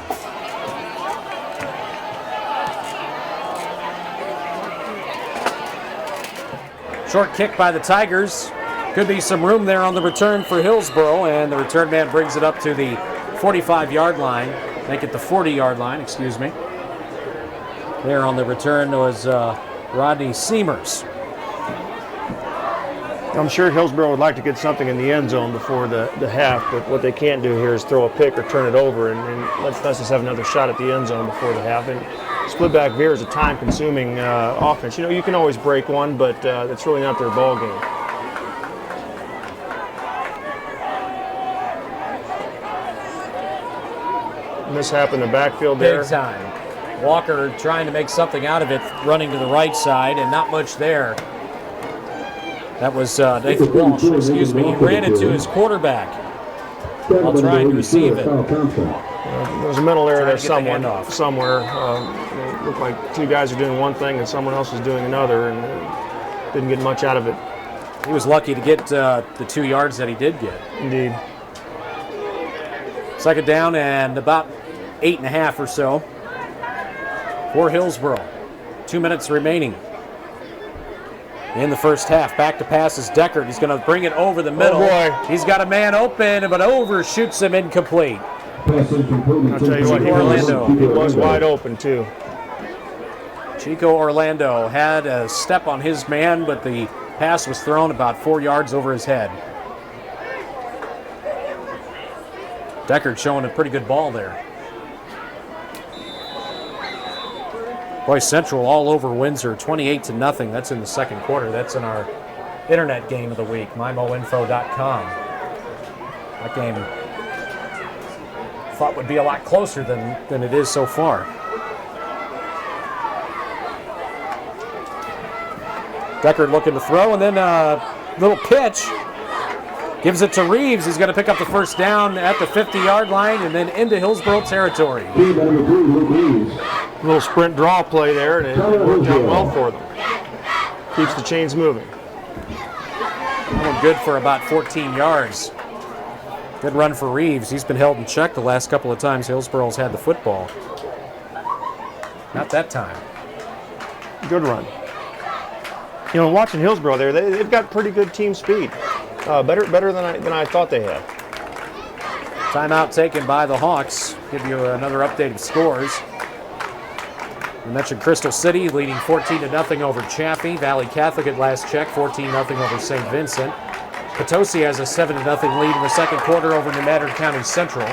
Short kick by the Tigers. Could be some room there on the return for Hillsboro, and the return man brings it up to the 45-yard line. Make it the 40-yard line, excuse me. There on the return was Rodney Seamers. I'm sure Hillsboro would like to get something in the end zone before the half, but what they can't do here is throw a pick or turn it over and let Festus have another shot at the end zone before the half. And split back veer is a time-consuming offense. You can always break one, but it's really not their ball game. Mishap in the backfield there. Big time. Walker trying to make something out of it, running to the right side, and not much there. That was Nathan Walsh, excuse me. He ran into his quarterback while trying to receive it. There's a mental error there somewhere. It looked like two guys are doing one thing and someone else is doing another, and didn't get much out of it. He was lucky to get the 2 yards that he did get. Indeed. 2nd down and about 8.5 or so for Hillsboro. 2 minutes remaining in the first half. Back to pass is Deckard. He's going to bring it over the middle. Oh boy. He's got a man open, but overshoots him incomplete. I'll tell you what, he was wide open too. Chico Orlando had a step on his man, but the pass was thrown about 4 yards over his head. Deckard showing a pretty good ball there. Boy, Central all over Windsor, 28-0. That's in the second quarter. That's in our internet game of the week, MyMoInfo.com. That game thought would be a lot closer than it is so far. Deckard looking to throw, and then a little pitch. Gives it to Reeves. He's going to pick up the first down at the 50-yard line and then into Hillsboro territory. Little sprint draw play there, and it worked out well for them. Keeps the chains moving. Good for about 14 yards. Good run for Reeves. He's been held in check the last couple of times Hillsboro's had the football. Not that time. Good run. You know, watching Hillsboro there, they've got pretty good team speed. Better than I thought they had. Timeout taken by the Hawks. Give you another update of scores. We mentioned Crystal City leading 14-0 over Chaffee. Valley Catholic at last check, 14-0 over St. Vincent. Potosi has a 7-0 lead in the second quarter over New Madrid County Central.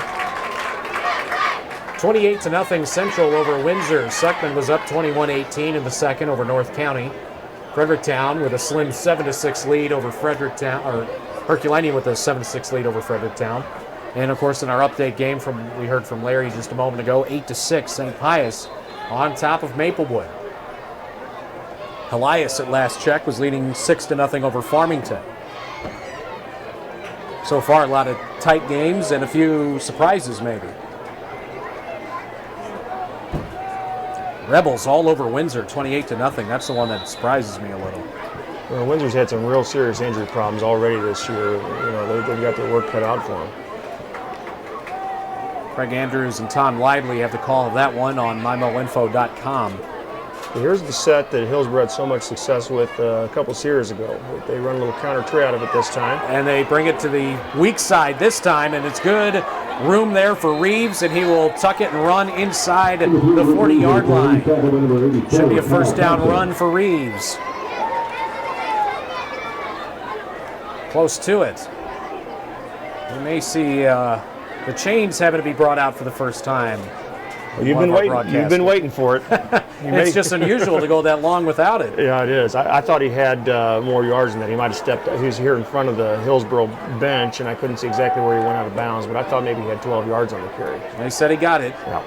28-0 Central over Windsor. Suckman was up 21-18 in the second over North County. Fredericktown with a slim 7-6 lead over Fredericktown, or Herculaneum with a 7-6 lead over Fredericktown. And of course, in our update game we heard from Larry just a moment ago, 8-6 St. Pius on top of Maplewood. Elias at last check was leading 6-0 over Farmington. So far, a lot of tight games and a few surprises maybe. Rebels all over Windsor, 28-0. That's the one that surprises me a little. Well, Windsor's had some real serious injury problems already this year. You know, they've got their work cut out for them. Craig Andrews and Tom Lively have the call of that one on MyMoInfo.com. Here's the set that Hillsboro had so much success with a couple series ago. They run a little counter trey out of it this time. And they bring it to the weak side this time, and it's good. Room there for Reeves, and he will tuck it and run inside the 40-yard line. Should be a first down run for Reeves. Close to it. We may see the chains having to be brought out for the first time. Well, you've been waiting for it. It's just unusual to go that long without it. Yeah, it is. I thought he had more yards than that. He might have stepped. He was here in front of the Hillsboro bench, and I couldn't see exactly where he went out of bounds, but I thought maybe he had 12 yards on the carry. They said he got it. Yeah.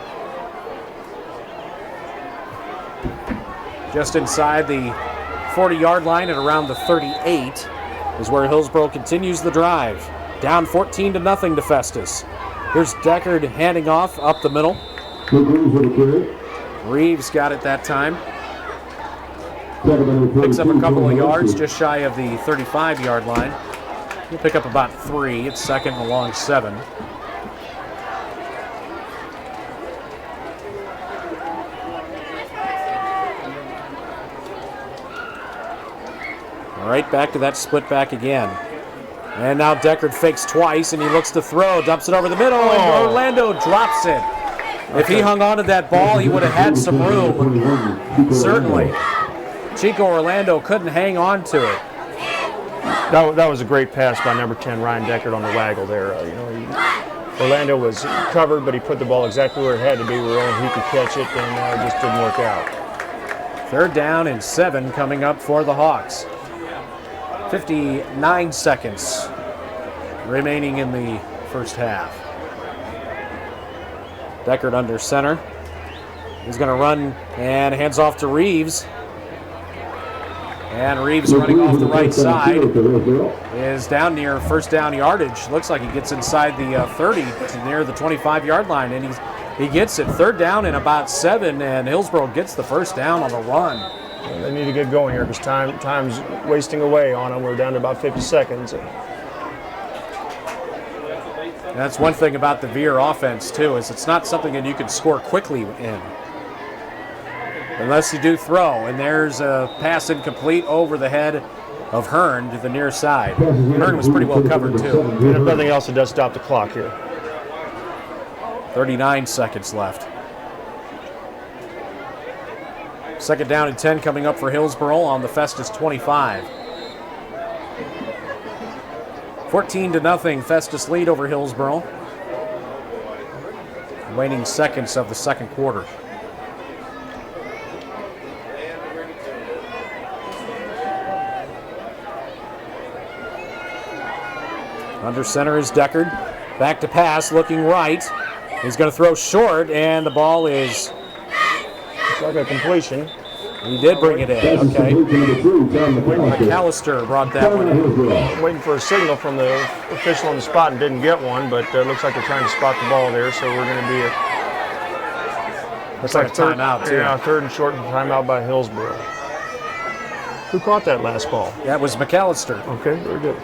Just inside the 40-yard line at around the 38 is where Hillsboro continues the drive. Down 14-0 to Festus. Here's Deckard handing off up the middle. Reeves got it that time. Picks up a couple of yards just shy of the 35-yard line. He'll pick up about 3. It's second and a long 7. All right, back to that split back again. And now Deckard fakes twice, and he looks to throw, dumps it over the middle, and Orlando drops it. If he hung on to that ball, he would have had some room. Certainly. Chico Orlando couldn't hang on to it. That was a great pass by number 10, Ryan Deckard, on the waggle there. Orlando was covered, but he put the ball exactly where it had to be, where only he could catch it, and it just didn't work out. Third down and 7 coming up for the Hawks. 59 seconds remaining in the first half. Deckard under center. He's going to run and hands off to Reeves. And Reeves running off the right side is down near first down yardage. Looks like he gets inside the 30 to near the 25-yard line, and he gets it. Third down and about 7, and Hillsboro gets the first down on the run. They need to get going here because time's wasting away on them. We're down to about 50 seconds. That's one thing about the Veer offense, too, is it's not something that you can score quickly in. Unless you do throw. And there's a pass incomplete over the head of Hearn to the near side. Hearn was pretty well covered, too. And if nothing else, it does stop the clock here. 39 seconds left. Second down and 10 coming up for Hillsboro on the Festus 25. 14-0 Festus lead over Hillsboro. Waning seconds of the second quarter. Under center is Deckard. Back to pass, looking right. He's going to throw short, and the ball is... It's like a completion. He did bring it in, okay. McAllister brought that one in. Waiting for a signal from the official on the spot and didn't get one, but it looks like they're trying to spot the ball there, so we're going to be looks like a timeout, too. Yeah, third and short and timeout by Hillsboro. Who caught that last ball? That was McAllister. Okay, very good.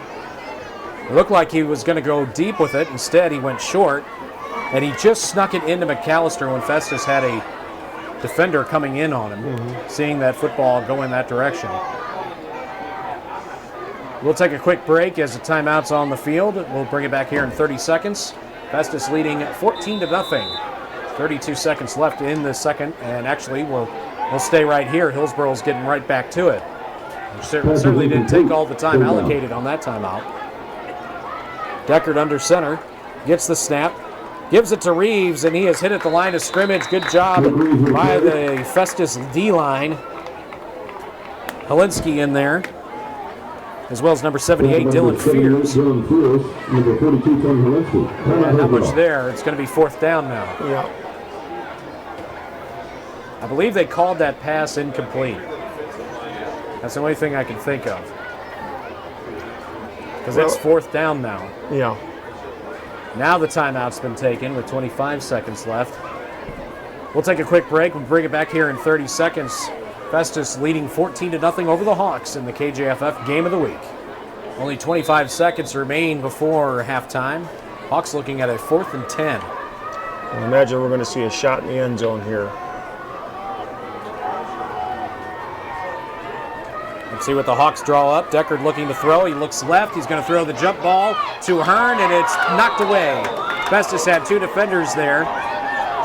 It looked like he was going to go deep with it. Instead, he went short, and he just snuck it into McAllister when Festus had a defender coming in on him, seeing that football go in that direction. We'll take a quick break as the timeout's on the field. We'll bring it back here in 30 seconds. Festus leading 14-0. 32 seconds left in the second, and actually we'll stay right here. Hillsboro's getting right back to it. Certainly didn't take all the time allocated on that timeout. Deckard under center, gets the snap, gives it to Reeves, and he has hit at the line of scrimmage. Good job by the Festus D-line. Helinski in there, as well as number 78, Dylan Fears. Not much there. It's going to be fourth down now. Yeah. I believe they called that pass incomplete. That's the only thing I can think of. Because it's fourth down now. Yeah. Now the timeout's been taken with 25 seconds left. We'll take a quick break. We'll bring it back here in 30 seconds. Festus leading 14-0 over the Hawks in the KJFF Game of the Week. Only 25 seconds remain before halftime. Hawks looking at a 4th and 10. I imagine we're going to see a shot in the end zone here. Let's see what the Hawks draw up. Deckard looking to throw. He looks left. He's going to throw the jump ball to Hearn, and it's knocked away. Festus had two defenders there.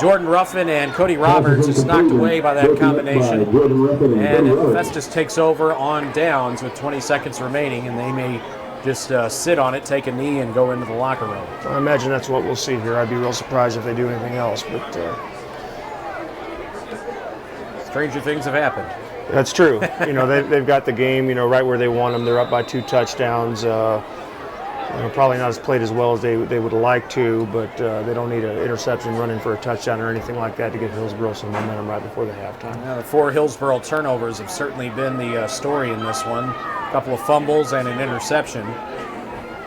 Jordan Ruffin and Cody Roberts is knocked away by that combination. And Festus takes over on downs with 20 seconds remaining, and they may just sit on it, take a knee, and go into the locker room. I imagine that's what we'll see here. I'd be real surprised if they do anything else, but stranger things have happened. That's true. You know, they've got the game, you know, right where they want them. They're up by 2 touchdowns. You know, probably not as played as well as they would like to, but they don't need an interception running for a touchdown or anything like that to get Hillsboro some momentum right before the halftime. The 4 Hillsboro turnovers have certainly been the story in this one. A couple of fumbles and an interception.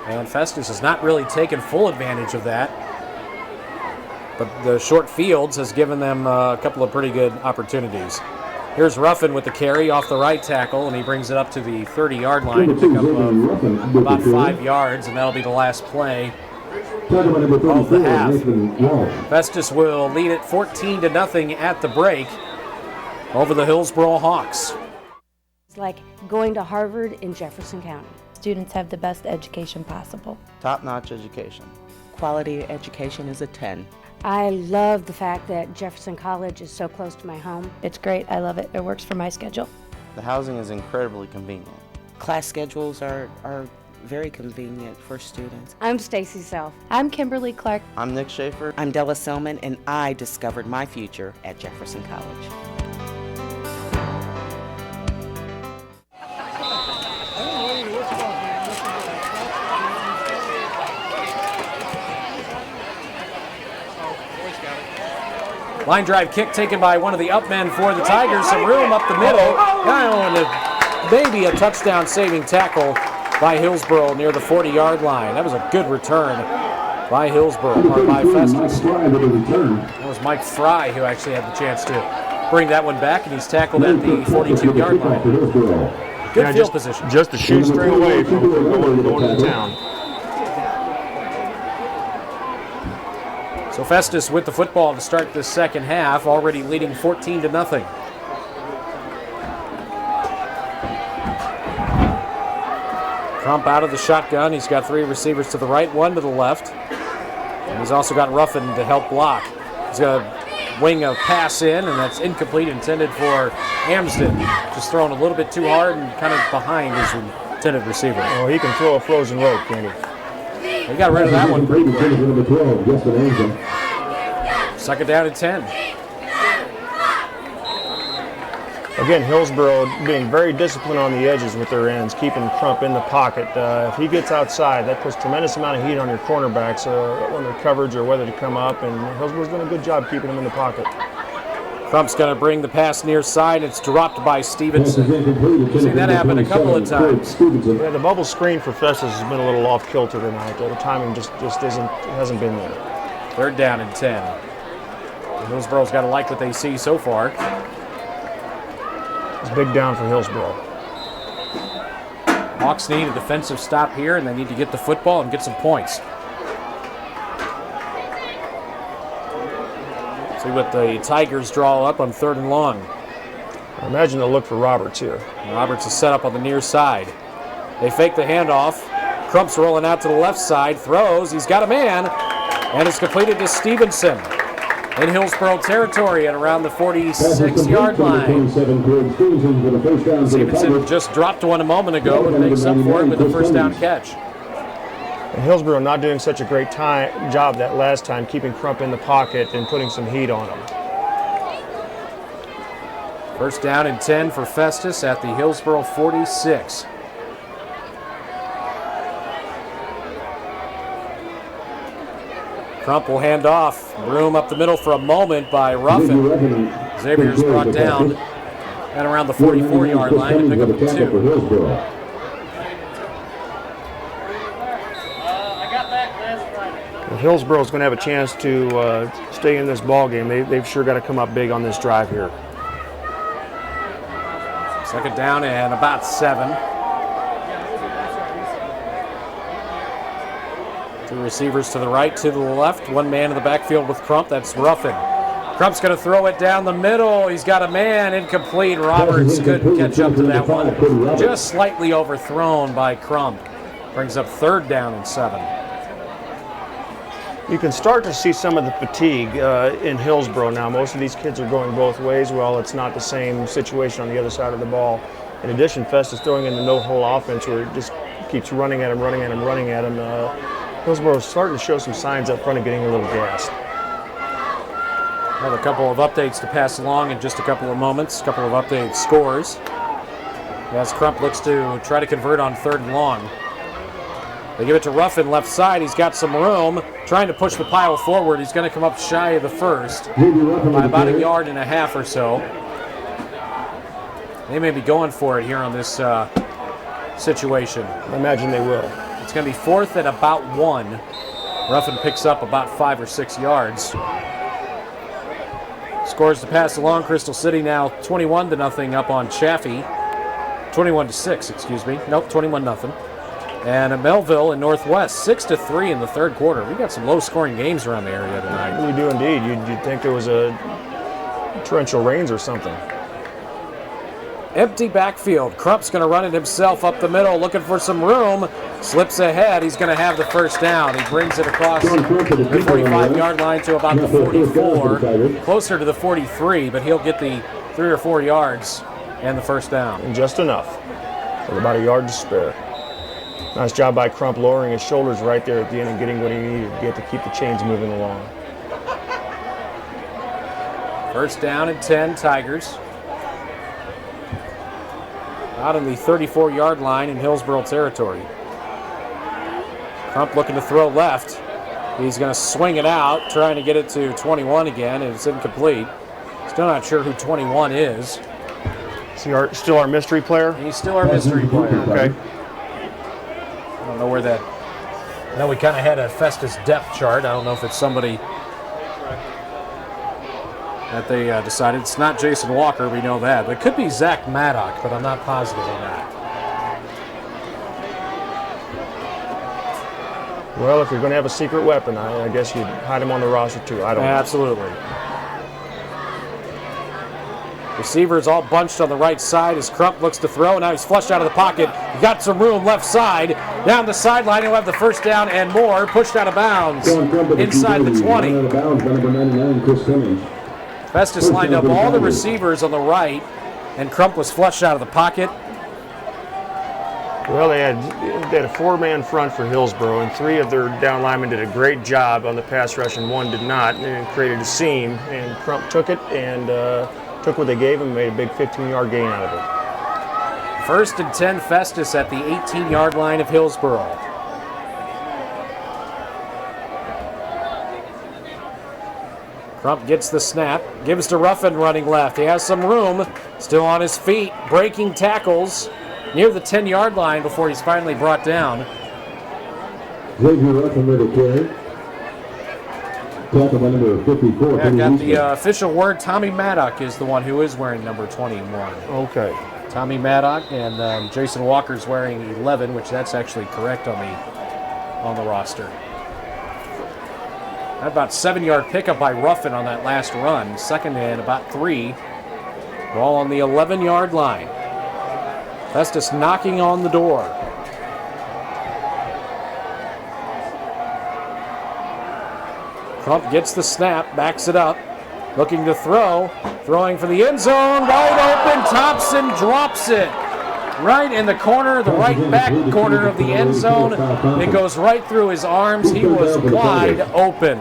And Festus has not really taken full advantage of that. But the short fields has given them a couple of pretty good opportunities. Here's Ruffin with the carry off the right tackle, and he brings it up to the 30-yard line to pick up about 5 yards, and that'll be the last play of the half. Festus will lead it 14-0 at the break over the Hillsboro Hawks. It's like going to Harvard in Jefferson County. Students have the best education possible. Top-notch education. Quality education is a 10. I love the fact that Jefferson College is so close to my home. It's great. I love it. It works for my schedule. The housing is incredibly convenient. Class schedules are very convenient for students. I'm Stacy Self. I'm Kimberly Clark. I'm Nick Schaefer. I'm Della Selman, and I discovered my future at Jefferson College. Line drive kick taken by one of the up men for the Tigers. Some room up the middle. And maybe a touchdown saving tackle by Hillsboro near the 40-yard line. That was a good return by Hillsboro, or by Festus. That was Mike Fry who actually had the chance to bring that one back, and he's tackled at the 42-yard line. Good field position. Just a shoot straight away from going to town. So Festus with the football to start this second half, already leading 14-0. Crump out of the shotgun. He's got 3 receivers to the right, 1 to the left. And he's also got Ruffin to help block. He's going to wing a pass in, and that's incomplete, intended for Amsden. Just thrown a little bit too hard and kind of behind his intended receiver. Oh, he can throw a frozen rope, can't he? He got rid of that one pretty quick. Second down at 10. Again, Hillsboro being very disciplined on the edges with their ends, keeping Crump in the pocket. If he gets outside, that puts tremendous amount of heat on your cornerbacks on their coverage or whether to come up, and Hillsboro's done a good job keeping them in the pocket. Crump's going to bring the pass near side. It's dropped by Stevenson. Seen that happen a couple of times. Yeah, the bubble screen for Festus has been a little off kilter tonight. The timing just hasn't been there. 3rd down and 10. Hillsboro's got to like what they see so far. It's a big down for Hillsboro. Hawks need a defensive stop here, and they need to get the football and get some points. See what the Tigers draw up on 3rd and long. I imagine they'll look for Roberts here. Roberts is set up on the near side. They fake the handoff. Crump's rolling out to the left side, throws, he's got a man, and it's completed to Stevenson in Hillsboro territory at around the 46-yard line. Stevenson just dropped one a moment ago and makes up for it with a 1st down catch. And Hillsboro not doing such a great job that last time, keeping Crump in the pocket and putting some heat on him. 1st down and 10 for Festus at the Hillsboro 46. Crump will hand off. Room up the middle for a moment by Ruffin. Xavier's brought down at around the 44-yard line and pick up a 2. Hillsboro's going to have a chance to stay in this ball game. They've sure got to come up big on this drive here. 2nd down and about 7. 2 receivers to the right, 2 to the left. 1 man in the backfield with Crump. That's Ruffin. Crump's going to throw it down the middle. He's got a man, incomplete. Roberts couldn't catch up to that one. Just slightly overthrown by Crump. Brings up 3rd down and 7. You can start to see some of the fatigue in Hillsboro now. Most of these kids are going both ways. Well, it's not the same situation on the other side of the ball. In addition, Festus throwing in the no-hull offense where it just keeps running at him. Hillsboro's starting to show some signs up front of getting a little gassed. Have a couple of updates to pass along in just a couple of moments. A couple of updated scores. As Crump looks to try to convert on 3rd and long. They give it to Ruffin left side. He's got some room. Trying to push the pile forward. He's going to come up shy of the 1st by about 1.5 yards or so. They may be going for it here on this situation. I imagine they will. It's going to be 4th and about 1. Ruffin picks up about 5 or 6 yards. Scores to pass along. Crystal City now 21-0 up on Chaffee. 21-6, excuse me. Nope, 21-0. And at Melville in Northwest, 6-3 in the 3rd quarter. We got some low-scoring games around the area tonight. We do indeed. You'd think there was a torrential rains or something. Empty backfield. Crump's going to run it himself up the middle, looking for some room. Slips ahead. He's going to have the 1st down. He brings it across the 45-yard line to about the 44, closer to the 43, but he'll get the 3 or 4 yards and the 1st down. And just enough, with about 1 yard to spare. Nice job by Crump lowering his shoulders right there at the end and getting what he needed to get to keep the chains moving along. 1st down and 10, Tigers. Out on the 34-yard line in Hillsboro territory. Crump looking to throw left. He's going to swing it out, trying to get it to 21 again, and it's incomplete. Still not sure who 21 is. Is he still our mystery player? He's still our mystery player. Okay. I don't know where that... I know we kind of had a Festus depth chart. I don't know if it's somebody that they decided. It's not Jason Walker, we know that. But it could be Zach Maddock, but I'm not positive on that. Well, if you're going to have a secret weapon, I guess you'd hide him on the roster too. I don't know. Absolutely. Receivers all bunched on the right side as Crump looks to throw. Now he's flushed out of the pocket. He got some room left side. Down the sideline, he'll have the 1st down and more. Pushed out of bounds inside the 20. Festus lined up all the receivers on the right, and Crump was flushed out of the pocket. Well, they had a 4-man front for Hillsboro, and 3 of their down linemen did a great job on the pass rush, and 1 did not, and it created a seam. And Crump took it and took what they gave him and made a big 15-yard gain out of it. 1st and 10 Festus at the 18-yard line of Hillsboro. Crump gets the snap, gives to Ruffin running left. He has some room, still on his feet, breaking tackles near the 10-yard line before he's finally brought down. Xavier Ruffin with a carry. Tackle by number 54. Yeah, got the official word. Tommy Maddock is the one who is wearing number 21. Okay. Tommy Maddock, and Jason Walker's wearing 11, which that's actually correct on the roster. About 7-yard pickup by Ruffin on that last run. 2nd and about 3. Ball on the 11-yard line. Festus knocking on the door. Crump gets the snap, backs it up, looking to throw, throwing for the end zone, wide open, Thompson drops it right in the corner, the right back corner of the end zone. It goes right through his arms. He was wide open.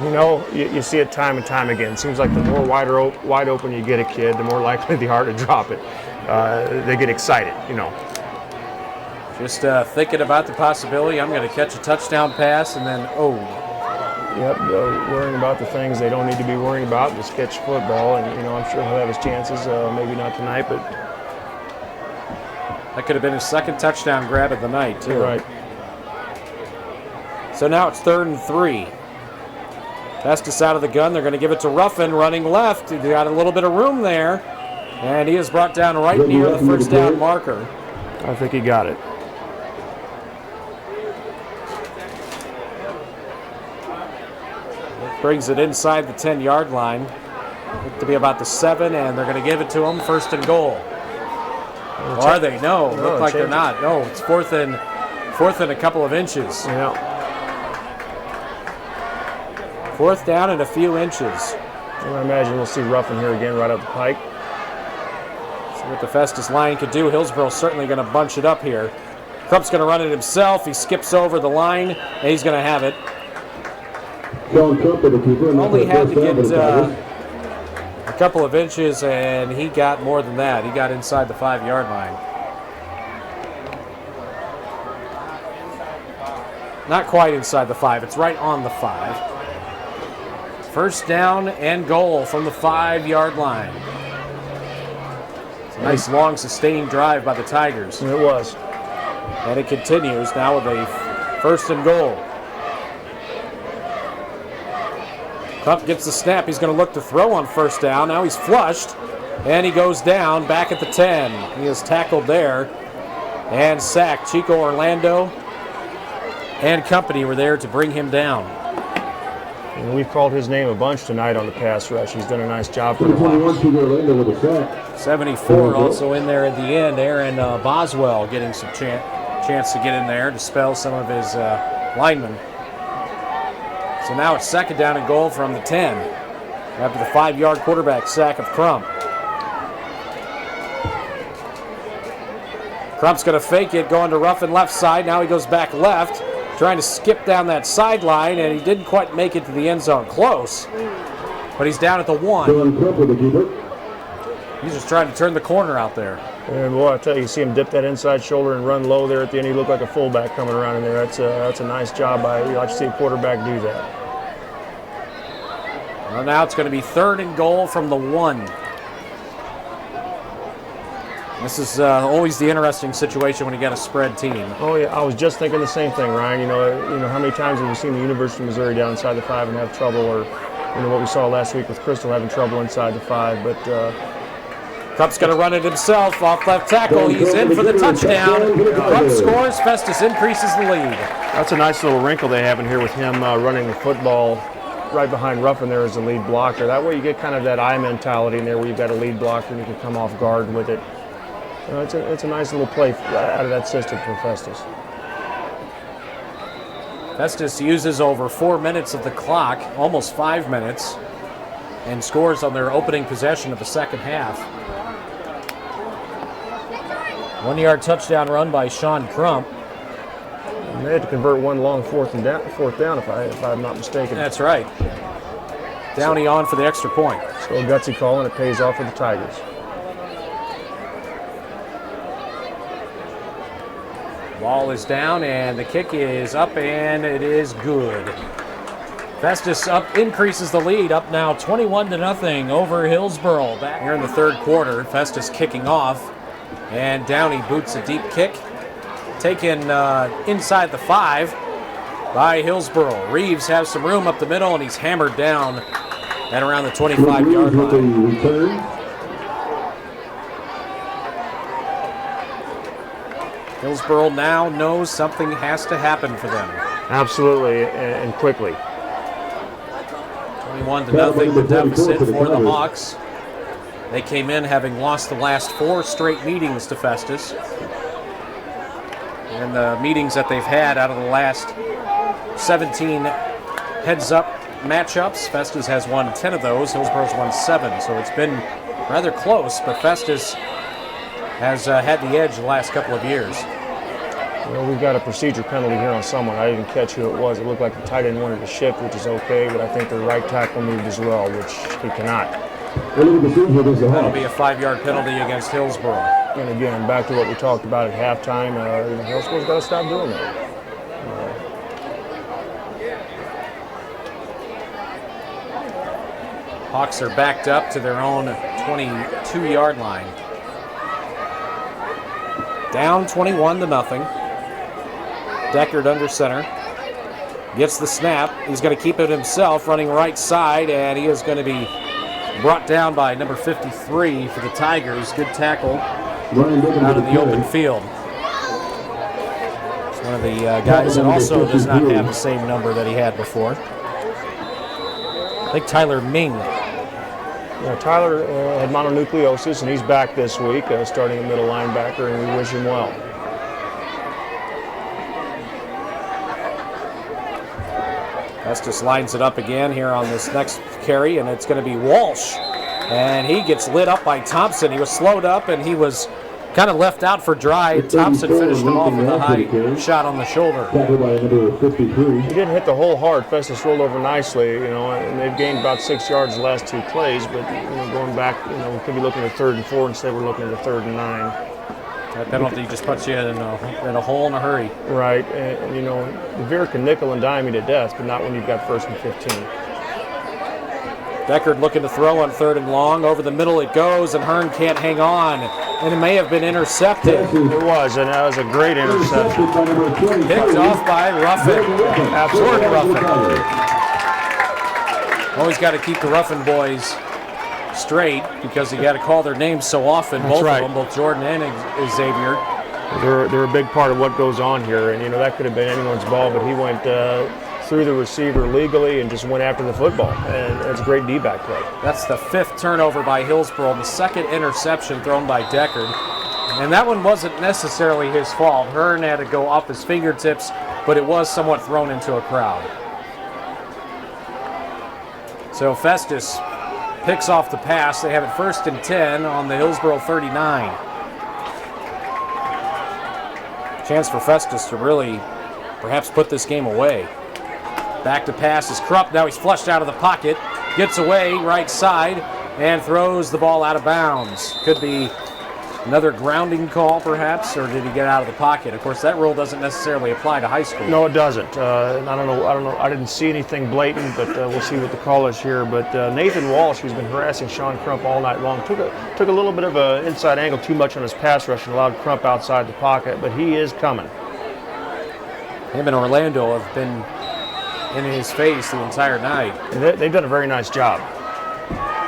You know, you see it time and time again. It seems like the more wide open you get a kid, the more likely they are to drop it. They get excited, you know. Just thinking about the possibility, I'm going to catch a touchdown pass, and then, Yep, worrying about the things they don't need to be worrying about, just catch football, and, you know, I'm sure he'll have his chances, maybe not tonight, but... That could have been his 2nd touchdown grab of the night, too. Right. So now it's 3rd and 3. Festus out of the gun. They're going to give it to Ruffin running left. He got a little bit of room there, and he is brought down right near the 1st down marker. I think he got it. Brings it inside the 10-yard line. Look to be about the 7, and they're going to give it to him. 1st and goal. Or are they? No, look like they're not. No, it's 4th and a couple of inches. Yeah. 4th down and a few inches. I imagine we'll see Ruffin here again right up the pike. See what the Festus line could do. Hillsboro's certainly going to bunch it up here. Crump's going to run it himself. He skips over the line, and he's going to have it. Only had to get a couple of inches, and he got more than that. He got inside the 5-yard line. Not quite inside the 5. It's right on the 5. 1st down and goal from the 5-yard line. It's a nice, long, sustained drive by the Tigers. It was. And it continues now with a 1st and goal. Crump gets the snap. He's going to look to throw on 1st down. Now he's flushed, and he goes down back at the 10. He is tackled there and sacked. Chico Orlando and company were there to bring him down. And we've called his name a bunch tonight on the pass rush. He's done a nice job for the 74 also in there at the end. Aaron Boswell getting some chance to get in there to spell some of his linemen. So now it's 2nd down and goal from the 10 after the 5-yard quarterback sack of Crump. Crump's going to fake it, going to Ruffin left side. Now he goes back left, trying to skip down that sideline, and he didn't quite make it to the end zone. Close, but he's down at the 1. He's just trying to turn the corner out there. And boy, I tell you see him dip that inside shoulder and run low there at the end. He looked like a fullback coming around in there. That's a nice job by. You like to see a quarterback do that. Well, now it's going to be 3rd and goal from the 1. This is always the interesting situation when you get a spread team. Oh yeah, I was just thinking the same thing, Ryan. You know how many times have we seen the University of Missouri down inside the 5 and have trouble, or what we saw last week with Crystal having trouble inside the 5, but. Crump's going to run it himself off left tackle. He's in for the touchdown. Crump scores. Festus increases the lead. That's a nice little wrinkle they have in here with him running the football right behind Ruffin there as the lead blocker. That way you get kind of that eye mentality in there where you've got a lead blocker and you can come off guard with it. It's a nice little play out of that system for Festus. Festus uses over 4 minutes of the clock, almost 5 minutes, and scores on their opening possession of the 2nd half. 1-yard touchdown run by Sean Crump. And they had to convert one long fourth down, if I'm not mistaken. That's right. Downey on for the extra point. So a gutsy call, and it pays off for the Tigers. Ball is down, and the kick is up, and it is good. Festus increases the lead, up now 21-0 over Hillsboro. Back here in the third quarter, Festus kicking off, and Downey boots a deep kick, taken inside the 5 by Hillsboro. Reeves has some room up the middle, and he's hammered down at around the 25-yard line. Hillsboro now knows something has to happen for them. Absolutely, and quickly. 21-0 the deficit for the Hawks. They came in having lost the last 4 straight meetings to Festus. And the meetings that they've had out of the last 17 heads-up matchups, Festus has won 10 of those. Hillsboro's won 7, so it's been rather close, but Festus has had the edge the last couple of years. Well, we've got a procedure penalty here on someone. I didn't catch who it was. It looked like the tight end wanted to shift, which is okay, but I think the right tackle moved as well, which he cannot. That'll be a 5-yard penalty against Hillsboro. And again, back to what we talked about at halftime, Hillsboro's got to stop doing that. Hawks are backed up to their own 22-yard line. Down 21-0. Deckard under center. Gets the snap. He's going to keep it himself, running right side, and he is going to be brought down by number 53 for the Tigers. Good tackle out of the open field. It's one of the guys that also does not have the same number that he had before. I think Tyler Ming. Yeah, Tyler had mononucleosis, and he's back this week, starting a middle linebacker, and we wish him well. Festus lines it up again here on this next carry, and it's going to be Walsh. And he gets lit up by Thompson. He was slowed up, and he was kind of left out for dry. Thompson finished him off with a high shot on the shoulder. He didn't hit the hole hard. Festus rolled over nicely, and they've gained about 6 yards the last 2 plays, but going back, we could be looking at 3rd and 4 instead. We're looking at 3rd and 9. That penalty just puts you in a hole in a hurry. Right, and the Veer can nickel and dime you to death, but not when you've got 1st and 15. Deckard looking to throw on 3rd and long. Over the middle it goes, and Hearn can't hang on. And it may have been intercepted. It was, and that was a great interception. Picked off by Ruffin. Jordan Ruffin. Always got to keep the Ruffin boys straight because you got to call their names so often. That's both right. of them, both Jordan and Xavier. They're a big part of what goes on here, and that could have been anyone's ball, but he went through the receiver legally and just went after the football, and it's a great D-back play. That's the 5th turnover by Hillsboro, the 2nd interception thrown by Deckard, and that one wasn't necessarily his fault. Hearn had to go off his fingertips, but it was somewhat thrown into a crowd. So Festus picks off the pass. They have it 1st and 10 on the Hillsboro 39. Chance for Festus to really perhaps put this game away. Back to pass is Krupp. Now he's flushed out of the pocket. Gets away right side and throws the ball out of bounds. Could be another grounding call perhaps, or did he get out of the pocket? Of course, that rule doesn't necessarily apply to high school. No, it doesn't. I don't know. I didn't see anything blatant, but we'll see what the call is here. But Nathan Walsh, who's been harassing Sean Crump all night long, took a little bit of an inside angle too much on his pass rush and allowed Crump outside the pocket, but he is coming. Him and Orlando have been in his face the entire night. And they've done a very nice job.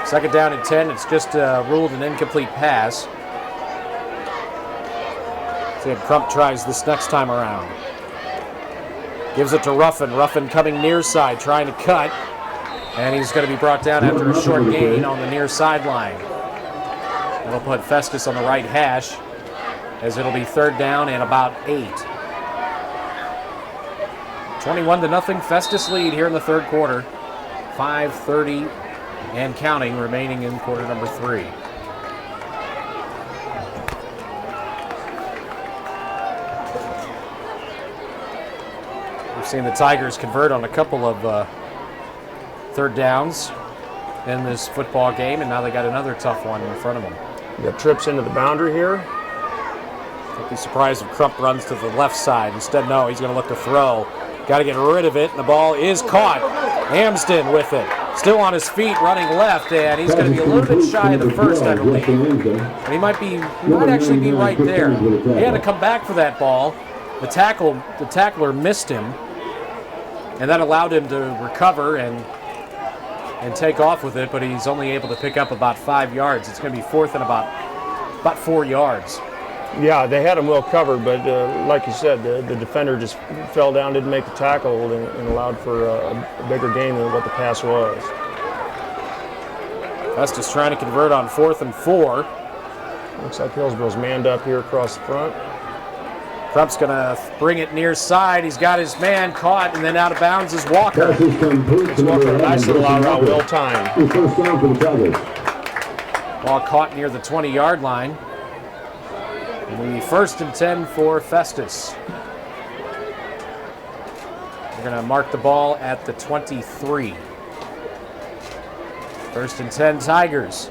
2nd down and 10. It's just ruled an incomplete pass. See if Crump tries this next time around. Gives it to Ruffin. Ruffin coming near side, trying to cut. And he's going to be brought down after a short gain on the near sideline. That'll put Festus on the right hash, as it'll be 3rd down and about 8. 21-0 Festus lead here in the 3rd quarter. 5:30 and counting remaining in quarter number 3. We've seen the Tigers convert on a couple of 3rd downs. in this football game, and now they got another tough one in front of them. You got trips into the boundary here. Don't be surprised if Crump runs to the left side. Instead, no, he's going to look to throw. Got to get rid of it, and the ball is caught. Amsden with it. Still on his feet, running left, and he's going to be a little bit shy of the first, I believe. But he might actually be right there. He had to come back for that ball. The tackler missed him, and that allowed him to recover and take off with it, but he's only able to pick up about 5 yards. It's going to be fourth and about 4 yards. Yeah, they had him well covered, but like you said, the defender just fell down, didn't make the tackle, and allowed for a bigger gain than what the pass was. Festus trying to convert on 4th and 4. Looks like Hillsboro's manned up here across the front. Crump's going to bring it near side. He's got his man caught, and then out of bounds is Walker. It's Walker, a nice little out route, well timed. Ball caught near the 20-yard line. The 1st and 10 for Festus. We're going to mark the ball at the 23. 1st and 10 Tigers.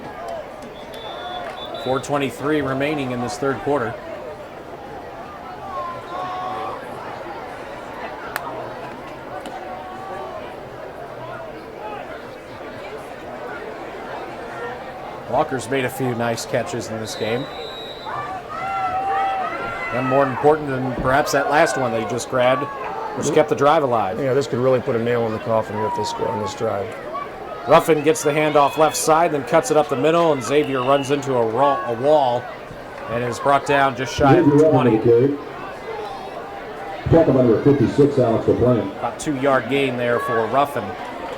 4:23 remaining in this third quarter. Walker's made a few nice catches in this game. And more important than perhaps that last one that he just grabbed, which kept the drive alive. Yeah, this could really put a nail in the coffin here on this drive. Ruffin gets the handoff left side, then cuts it up the middle, and Xavier runs into a wall and is brought down just shy of the 20. Talk about number 56, Alex LaPlante. About 2-yard gain there for Ruffin.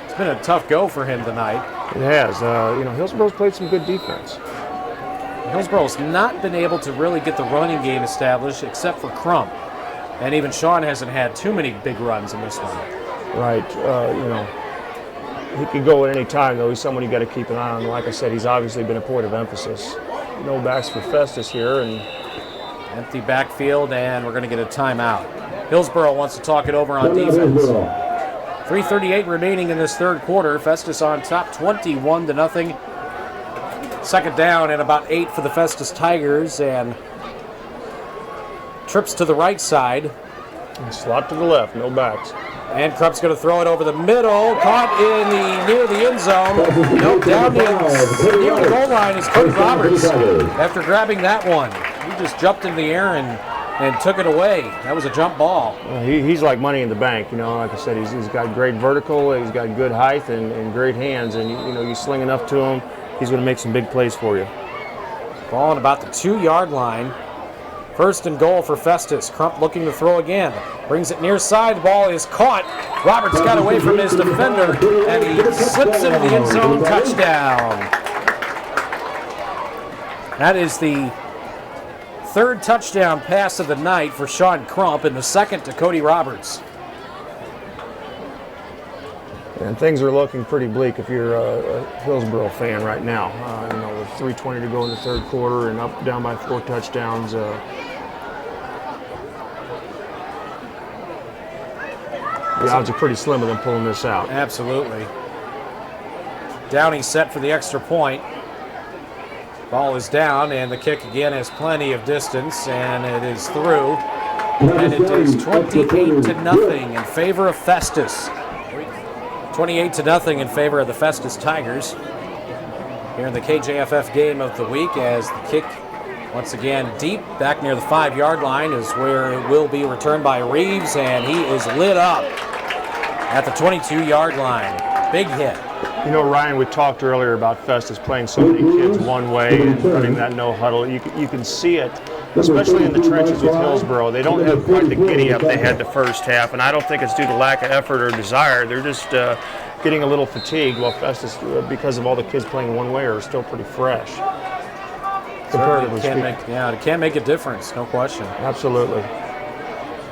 It's been a tough go for him tonight. It has. Hillsboro's played some good defense. Hillsboro's not been able to really get the running game established except for Crump. And even Sean hasn't had too many big runs in this one. Right. He can go at any time, though. He's someone you got to keep an eye on. Like I said, he's obviously been a point of emphasis. No backs for Festus here. And empty backfield, and we're going to get a timeout. Hillsboro wants to talk it over on defense. 3:38 remaining in this third quarter. Festus on top 21-0. Second down and about 8 for the Festus Tigers, and trips to the right side. And slot to the left, no backs. And Crump's going to throw it over the middle, caught near the end zone. Nope, down near the goal line is Cody Roberts. After grabbing that one, he just jumped in the air and took it away. That was a jump ball. He's like money in the bank, Like I said, he's got great vertical, he's got good height and great hands, and you sling enough to him, he's going to make some big plays for you. Ball on about the 2-yard line. 1st and goal for Festus. Crump looking to throw again. Brings it near side. The ball is caught. Roberts got away from his defender, and he slips into the end zone. Touchdown. That is the 3rd touchdown pass of the night for Sean Crump, and the 2nd to Cody Roberts. And things are looking pretty bleak if you're a Hillsboro fan right now. With 3:20 to go in the third quarter and down by 4 touchdowns. The odds are pretty slim of them pulling this out. Absolutely. Downey set for the extra point. Ball is down, and the kick again has plenty of distance, and it is through. And it is 28-0 in favor of Festus. 28-0 in favor of the Festus Tigers. Here in the KJFF game of the week, as the kick, once again, deep back near the 5-yard line is where it will be returned by Reeves, and he is lit up at the 22-yard line. Big hit. Ryan, we talked earlier about Festus playing so many kids one way and running that no huddle. You can see it, especially in the trenches with Hillsboro. They don't have quite the giddy-up they had the first half, and I don't think it's due to lack of effort or desire. They're just getting a little fatigued, while Festus, because of all the kids playing one way, are still pretty fresh. Comparatively speaking. It can make a difference, no question. Absolutely.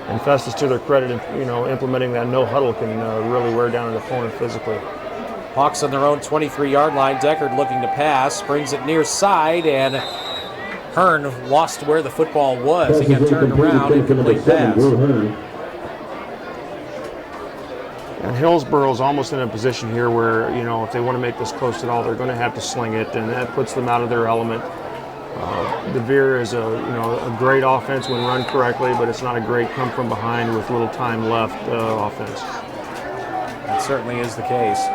And Festus, to their credit, implementing that no huddle can really wear down an opponent physically. Hawks on their own 23-yard line. Deckard looking to pass, brings it near side, and Hearn lost where the football was. He got turned around, incomplete pass. And Hillsboro's almost in a position here where, if they want to make this close at all, they're going to have to sling it, and that puts them out of their element. De Vere is a great offense when run correctly, but it's not a great come from behind with little time left offense. That certainly is the case.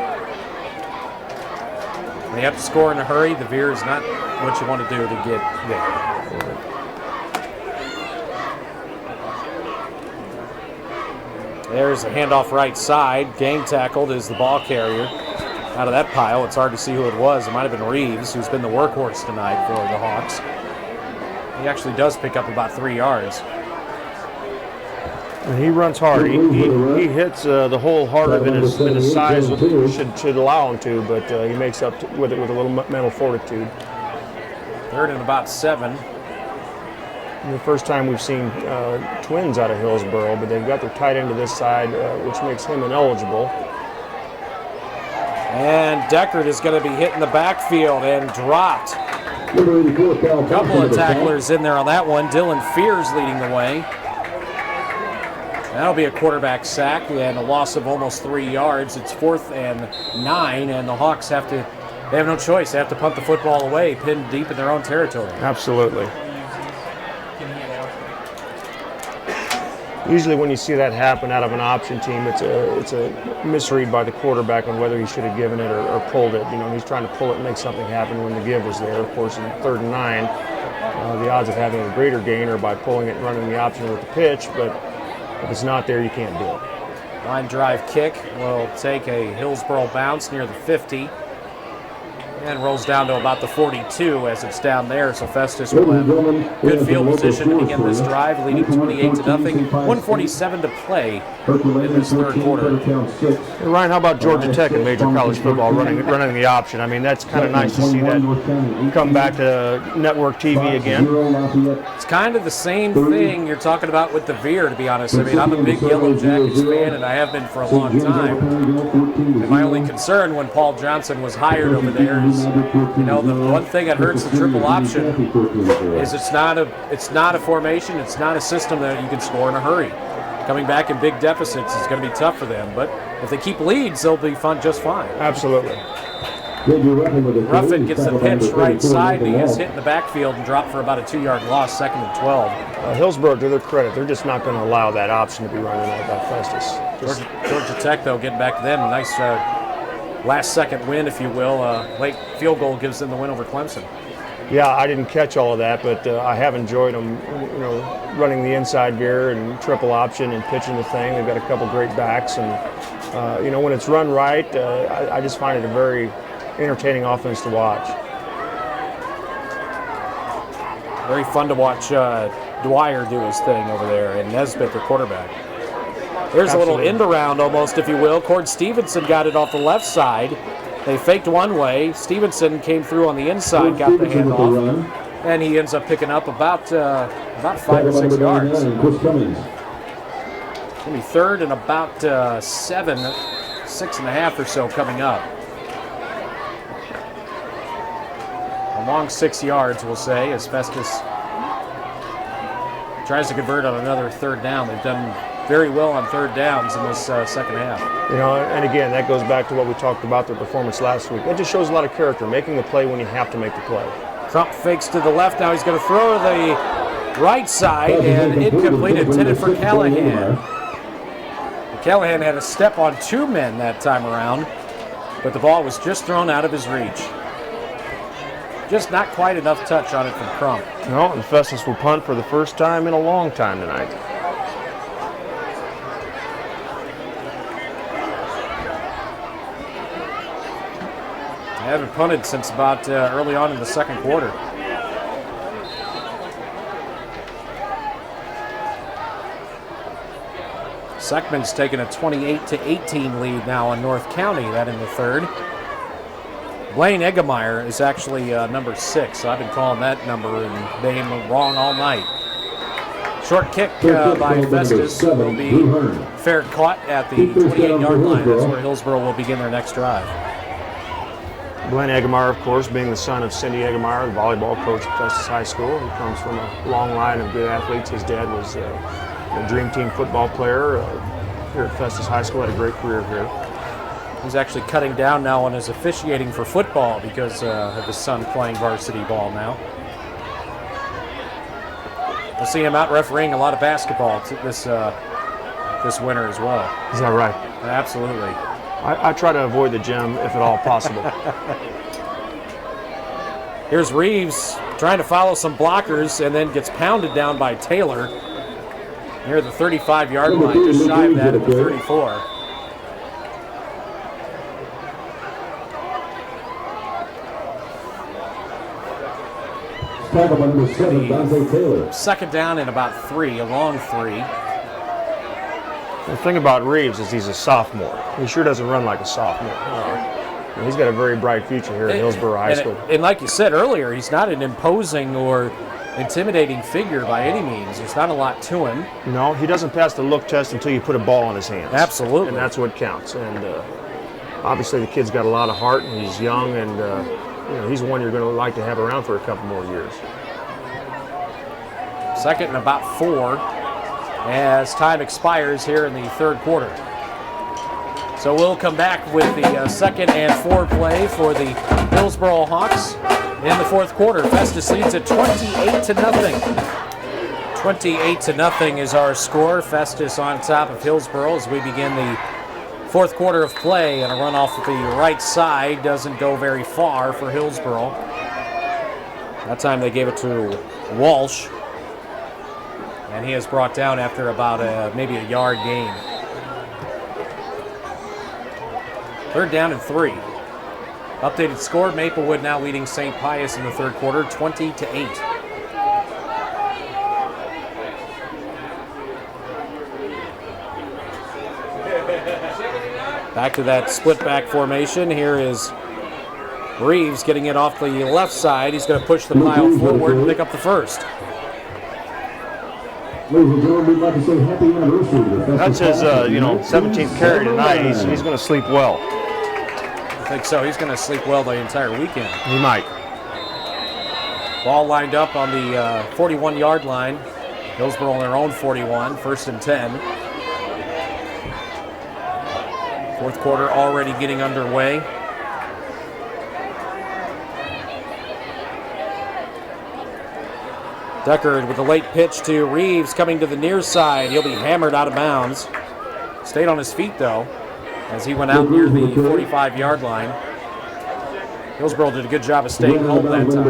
They have to score in a hurry. De Vere is not what you want to do to get there. There's a handoff right side. Gang tackled is the ball carrier. Out of that pile, it's hard to see who it was. It might have been Reeves, who's been the workhorse tonight for the Hawks. He actually does pick up about 3 yards. And he runs hard. He hits the hole harder than his size should allow him to, but he makes up with it with a little mental fortitude. 3rd and about 7. And the first time we've seen twins out of Hillsboro, but they've got their tight end to this side, which makes him ineligible. And Deckard is going to be hit in the backfield and dropped. A couple of tacklers in there on that one. Dylan Fears leading the way. That'll be a quarterback sack and a loss of almost 3 yards. It's 4th and 9, and the Hawks they have no choice. They have to punt the football away, pinned deep in their own territory. Absolutely. Usually when you see that happen out of an option team, it's a misread by the quarterback on whether he should have given it or pulled it. He's trying to pull it and make something happen when the give was there. Of course, in 3rd and 9, the odds of having a greater gain are by pulling it and running the option with the pitch, but if it's not there, you can't do it. Line drive kick will take a Hillsboro bounce near the 50 and rolls down to about the 42 as it's down there. So Festus will have good field position to begin this drive, leading 28-0. 1:47 to play in this 3rd quarter. Hey, Ryan, how about Georgia Tech in major college football running the option? I mean, that's kind of nice to see that come back to network TV again. It's kind of the same thing you're talking about with De Vere, to be honest. I mean, I'm a big Yellow Jackets fan, and I have been for a long time. And my only concern when Paul Johnson was hired over there is, the one thing that hurts the triple option is it's not a formation, it's not a system that you can score in a hurry. Coming back in big deficits is going to be tough for them, but if they keep leads, they'll be just fine. Absolutely. Ruffin gets the pitch right side, and he gets hit in the backfield and dropped for about a 2-yard loss, 2nd and 12. Hillsboro, to their credit, they're just not going to allow that option to be running out by Festus. Georgia Tech, though, getting back to them, a nice last-second win, if you will. Late field goal gives them the win over Clemson. Yeah, I didn't catch all of that, but I have enjoyed them, running the inside veer and triple option and pitching the thing. They've got a couple great backs, and when it's run right, I just find it a very entertaining offense to watch. Very fun to watch Dwyer do his thing over there, and Nesbitt, the quarterback. There's a little end around almost, if you will. Cord Stevenson got it off the left side. They faked one way. Stevenson came through on the inside, got the handoff, and he ends up picking up about 5 or 6 yards. It's going to be 3rd and about 6.5 or so coming up. A long 6 yards, we'll say, as Festus tries to convert on another 3rd down. They've done very well on 3rd downs in this second half. And again, that goes back to what we talked about their performance last week. It just shows a lot of character, making the play when you have to make the play. Crump fakes to the left. Now he's going to throw the right side, and incomplete, intended for Callahan. Callahan had a step on 2 men that time around, but the ball was just thrown out of his reach. Just not quite enough touch on it from Crump. No, and Festus will punt for the first time in a long time tonight. They haven't punted since about early on in the 2nd quarter. Seckman's taken a 28-18 lead now on North County, that in the 3rd. Blaine Eggemeyer is actually number 6, so I've been calling that number and name wrong all night. Short kick by Festus will be fair caught at the 28-yard line. That's where Hillsboro will begin their next drive. Blaine Eggemeyer, of course, being the son of Cindy Eggemeyer, the volleyball coach at Festus High School. He comes from a long line of good athletes. His dad was a Dream Team football player, here at Festus High School. Had a great career here. He's actually cutting down now on his officiating for football because of his son playing varsity ball now. We'll see him out refereeing a lot of basketball this winter as well. Is that right? Absolutely. I try to avoid the gym if at all possible. Here's Reeves trying to follow some blockers and then gets pounded down by Taylor near the 35-yard line, just shy of that at the 34. Second down and about 3, a long 3. The thing about Reeves is he's a sophomore. He sure doesn't run like a sophomore. And he's got a very bright future here at Hillsboro High School. And like you said earlier, he's not an imposing or intimidating figure by any means. There's not a lot to him. No, he doesn't pass the look test until you put a ball in his hands. Absolutely. And that's what counts. And obviously the kid's got a lot of heart, and he's young, and he's one you're going to like to have around for a couple more years. Second and about 4 as time expires here in the third quarter. So we'll come back with the second and 4 play for the Hillsboro Hawks in the fourth quarter. Festus leads at 28-0. 28-0 is our score. Festus on top of Hillsboro as we begin the fourth quarter of play, and a run off the right side doesn't go very far for Hillsboro. That time they gave it to Walsh, and he is brought down after about maybe a yard gain. Third down and 3. Updated score, Maplewood now leading St. Pius in the third quarter, 20-8. Back to that split back formation. Here is Reeves getting it off the left side. He's going to push the pile forward and pick up the first. That's his 17th carry tonight. He's going to sleep well. I think so. He's going to sleep well the entire weekend. He might. Ball lined up on the 41-yard line. Hillsboro on their own 41, first and 10. Fourth quarter already getting underway. Deckard with a late pitch to Reeves coming to the near side. He'll be hammered out of bounds. Stayed on his feet, though, as he went out near the 45-yard line. Hillsboro did a good job of staying home that time.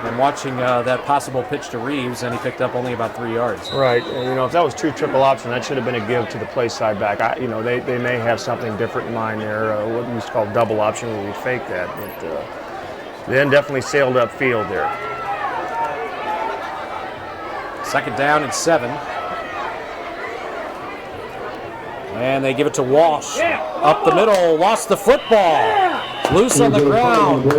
And watching that possible pitch to Reeves, and he picked up only about 3 yards. Right. And, if that was true triple option, that should have been a give to the play side back. They may have something different in mind there, what we used to call double option, where we fake that. But then definitely sailed upfield there. Second down and 7. And they give it to Walsh. Up the middle, lost the football. Loose on the ground.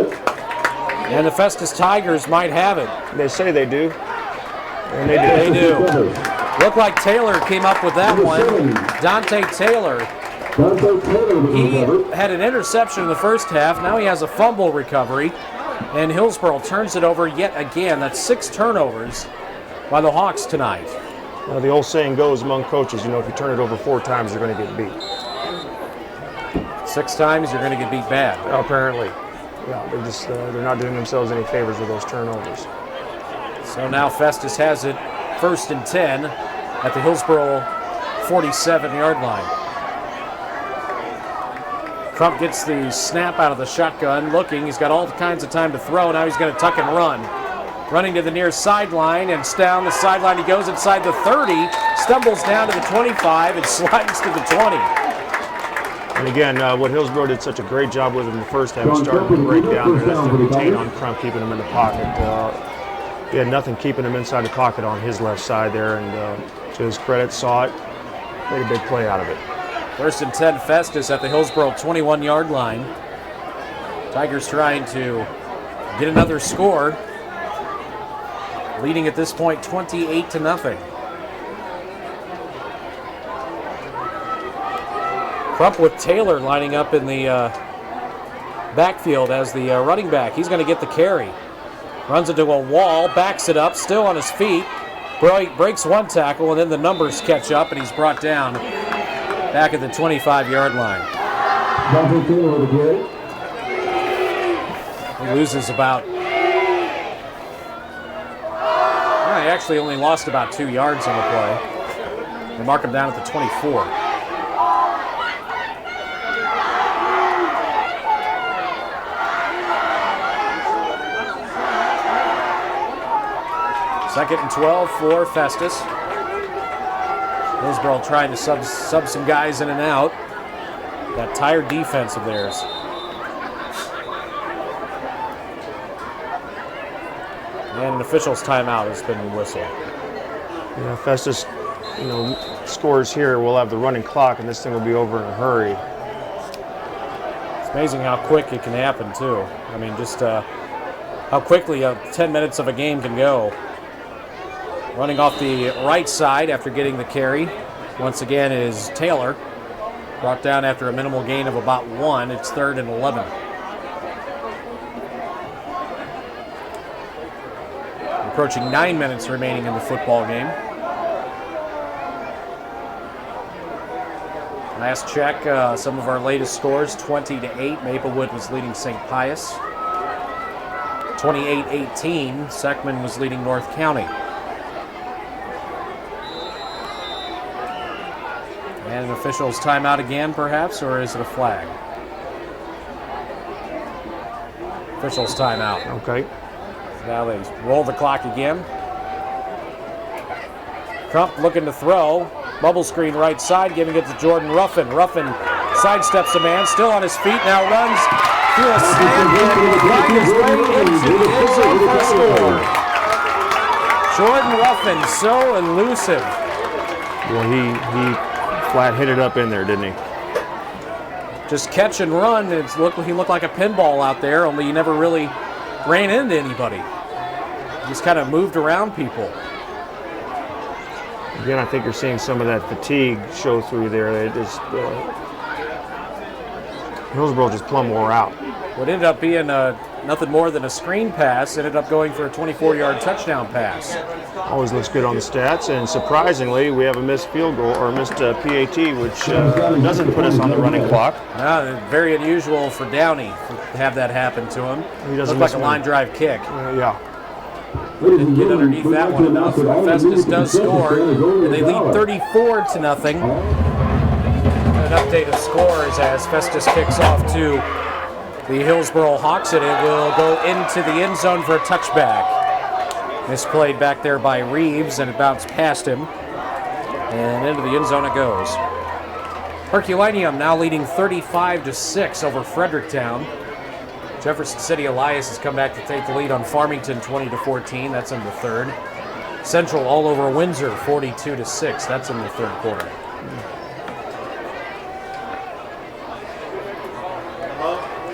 And the Festus Tigers might have it. They say they do. And they do. Looked like Taylor came up with that one. Dante Taylor. He had an interception in the first half. Now he has a fumble recovery. And Hillsboro turns it over yet again. That's 6 turnovers by the Hawks tonight. Well, the old saying goes among coaches, if you turn it over 4 times, you're going to get beat. 6 times, you're going to get beat bad. Apparently. Yeah, they're not doing themselves any favors with those turnovers. So now Festus has it first and 10 at the Hillsboro 47-yard line. Crump gets the snap out of the shotgun, looking. He's got all kinds of time to throw. Now he's going to tuck and run. Running to the near sideline, and down the sideline he goes inside the 30, stumbles down to the 25, and slides to the 20. And again, what Hillsboro did such a great job with in the first half is starting to break down there. That's the retain on Crump, keeping him in the pocket. He had nothing keeping him inside the pocket on his left side there, and to his credit, saw it, made a big play out of it. First and 10, Festus at the Hillsboro 21-yard line. Tigers trying to get another score. Leading at this point 28-0. Crump with Taylor lining up in the backfield as the running back. He's going to get the carry. Runs into a wall, backs it up, still on his feet. Breaks one tackle, and then the numbers catch up, and he's brought down back at the 25-yard line. He loses about... He actually only lost about 2 yards on the play. They mark him down at the 24. Second and 12 for Festus. Hillsboro trying to sub some guys in and out. That tired defense of theirs. And an official's timeout has been whistled. Yeah, Festus, scores here. We'll have the running clock, and this thing will be over in a hurry. It's amazing how quick it can happen, too. I mean, just how quickly 10 minutes of a game can go. Running off the right side after getting the carry, once again, is Taylor. Brought down after a minimal gain of about 1. It's 3rd and 11. Approaching 9 minutes remaining in the football game. Last check, some of our latest scores, 20-8. Maplewood was leading St. Pius. 28-18, Seckman was leading North County. And an official's timeout again, perhaps, or is it a flag? Official's timeout. Okay. Now they roll the clock again. Crump looking to throw. Bubble screen right side, giving it to Jordan Ruffin. Ruffin sidesteps a man, still on his feet, now runs through a slant and find his way into the end zone for a score. Jordan Ruffin, so elusive. Well, he flat hit it up in there, didn't he? Just catch and run. He looked like a pinball out there, only he never really ran into anybody. He just kind of moved around people. Again, I think you're seeing some of that fatigue show through there. Hillsboro just plumb wore out. What ended up being nothing more than a screen pass ended up going for a 24-yard touchdown pass. Always looks good on the stats, and surprisingly, we have a missed field goal or missed PAT, which doesn't put us on the running clock. Very unusual for Downey to have that happen to him. He doesn't look like a line drive kick. Yeah. Didn't get underneath that one enough. Festus does score, and they lead 34-0. An update of scores as Festus kicks off to the Hillsboro Hawks, and it will go into the end zone for a touchback. Misplayed back there by Reeves, and it bounced past him. And into the end zone it goes. Herculaneum now leading 35-6 over Fredericktown. Jefferson City Elias has come back to take the lead on Farmington 20-14. That's in the third. Central all over Windsor 42-6. That's in the third quarter.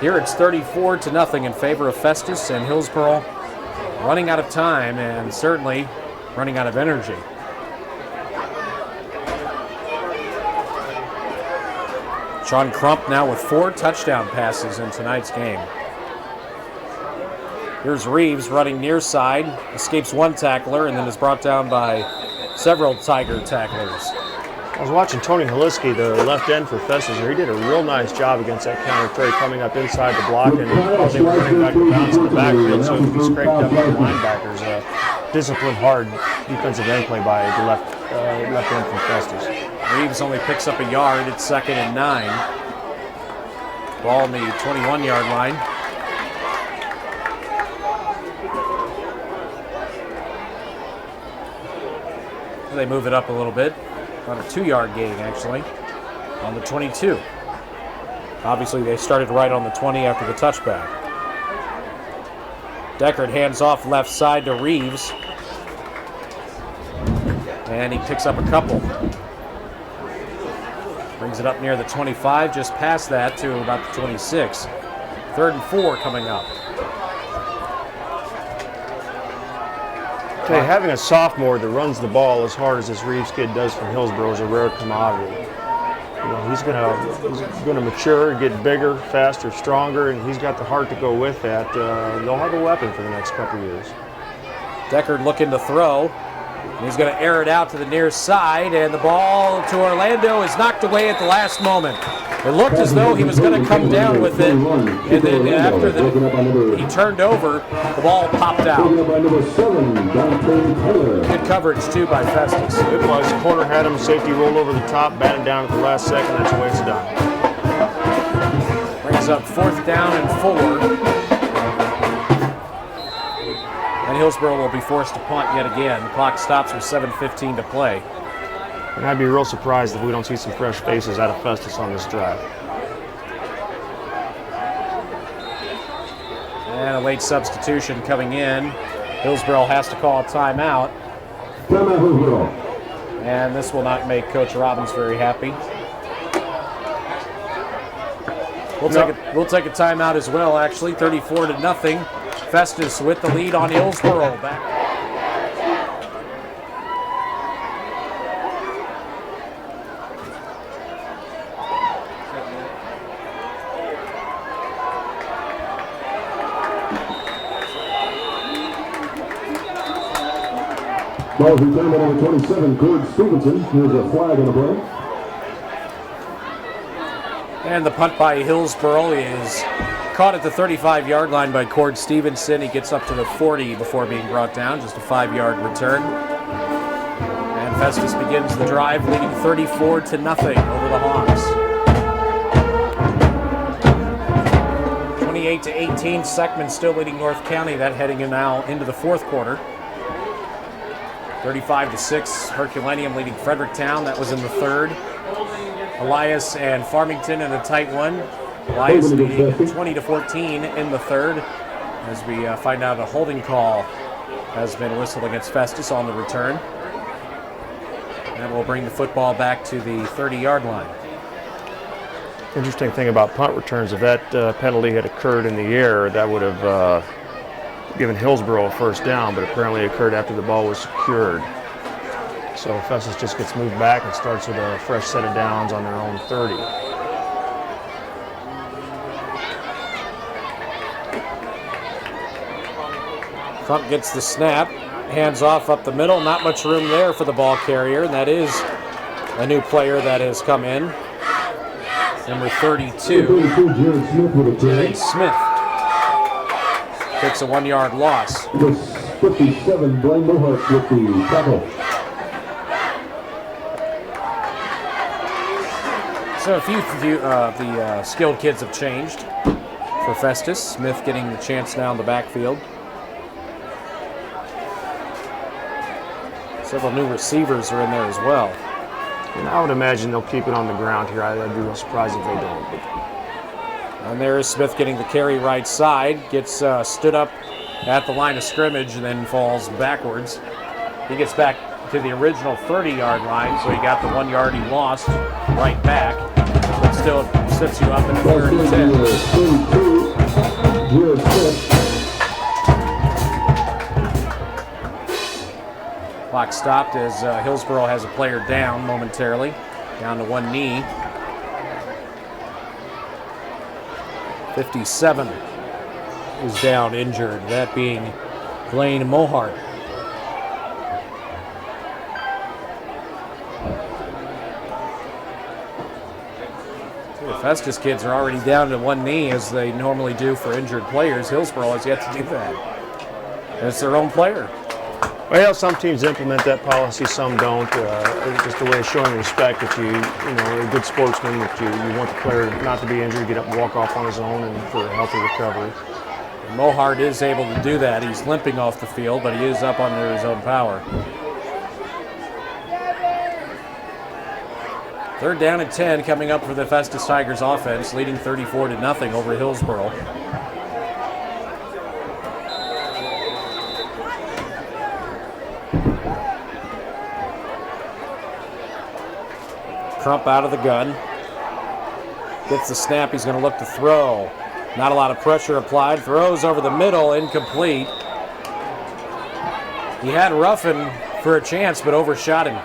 Here it's 34-0 in favor of Festus, and Hillsboro running out of time and certainly running out of energy. Sean Crump now with 4 touchdown passes in tonight's game. Here's Reeves running near side, escapes one tackler, and then is brought down by several Tiger tacklers. I was watching Tony Haliski, the left end for Festus. He did a real nice job against that counter trade, coming up inside the block, and they were running back to bounce in the backfield, so he scraped up the linebackers. Disciplined, hard defensive end play by the left end from Festus. Reeves only picks up a yard. It's 2nd and 9. Ball on the 21-yard line. They move it up a little bit. About a 2-yard gain, actually, on the 22. Obviously, they started right on the 20 after the touchback. Deckard hands off left side to Reeves. And he picks up a couple. Brings it up near the 25, just past that to about the 26. 3rd and 4 coming up. Okay, having a sophomore that runs the ball as hard as this Reeves kid does from Hillsboro is a rare commodity. He's gonna mature, get bigger, faster, stronger, and he's got the heart to go with that. They'll have a weapon for the next couple years. Deckard looking to throw. He's going to air it out to the near side, and the ball to Orlando is knocked away at the last moment. It looked as though he was going to come down with it, and then after he turned over, the ball popped out. Good coverage, too, by Festus. It was. Corner had him, safety rolled over the top, batted down at the last second. That's the way it's done. Brings up 4th down and 4. And Hillsboro will be forced to punt yet again. The clock stops with 7:15 to play. And I'd be real surprised if we don't see some fresh faces out of Festus on this drive. And a late substitution coming in. Hillsboro has to call a timeout. Timeout, Hillsboro. And this will not make Coach Robbins very happy. We'll take a timeout as well, actually. 34-0. Festus with the lead on Hillsboro. Back. Ball's returned by number 27, Cord Stevenson. Here's a flag on the play. And the punt by Hillsboro is caught at the 35-yard line by Cord Stevenson. He gets up to the 40 before being brought down. Just a 5-yard return. And Festus begins the drive, leading 34-0 over the Hawks. 28-18. Seckman still leading North County. That heading in now into the 4th quarter. 35-6. Herculaneum leading Fredericktown. That was in the 3rd. Elias and Farmington in a tight one. Elias leading 20-14 in the 3rd. As we find out a holding call has been whistled against Festus on the return. And we'll bring the football back to the 30-yard line. Interesting thing about punt returns, if that penalty had occurred in the air, that would have given Hillsboro a 1st down, but apparently it occurred after the ball was secured. So Festus just gets moved back and starts with a fresh set of downs on their own 30. Crump gets the snap, hands off up the middle. Not much room there for the ball carrier, and that is a new player that has come in. Number 32, Jared Smith. Takes a 1-yard loss. 57, Blaine Mohart with the tackle. So a few of the skilled kids have changed for Festus. Smith getting the chance now in the backfield. Several new receivers are in there as well. And I would imagine they'll keep it on the ground here. I'd be real surprised if they don't. And there is Smith getting the carry right side. Gets stood up at the line of scrimmage and then falls backwards. He gets back to the original 30-yard line, so he got the 1 yard he lost right back. But still sets you up at 3rd and 10. Clock stopped as Hillsboro has a player down momentarily, down to one knee. 57 is down injured, that being Blaine Mohart. The Festus kids are already down to one knee as they normally do for injured players. Hillsboro has yet to do that. And it's their own player. Well, some teams implement that policy, some don't. It's just a way of showing respect that you're a good sportsman, that you want the player not to be injured, get up and walk off on his own, and for a healthy recovery. And Mohart is able to do that. He's limping off the field, but he is up under his own power. 3rd down and 10 coming up for the Festus Tigers offense, leading 34-0 over Hillsboro. Crump out of the gun. Gets the snap. He's going to look to throw. Not a lot of pressure applied. Throws over the middle. Incomplete. He had Ruffin for a chance, but overshot him.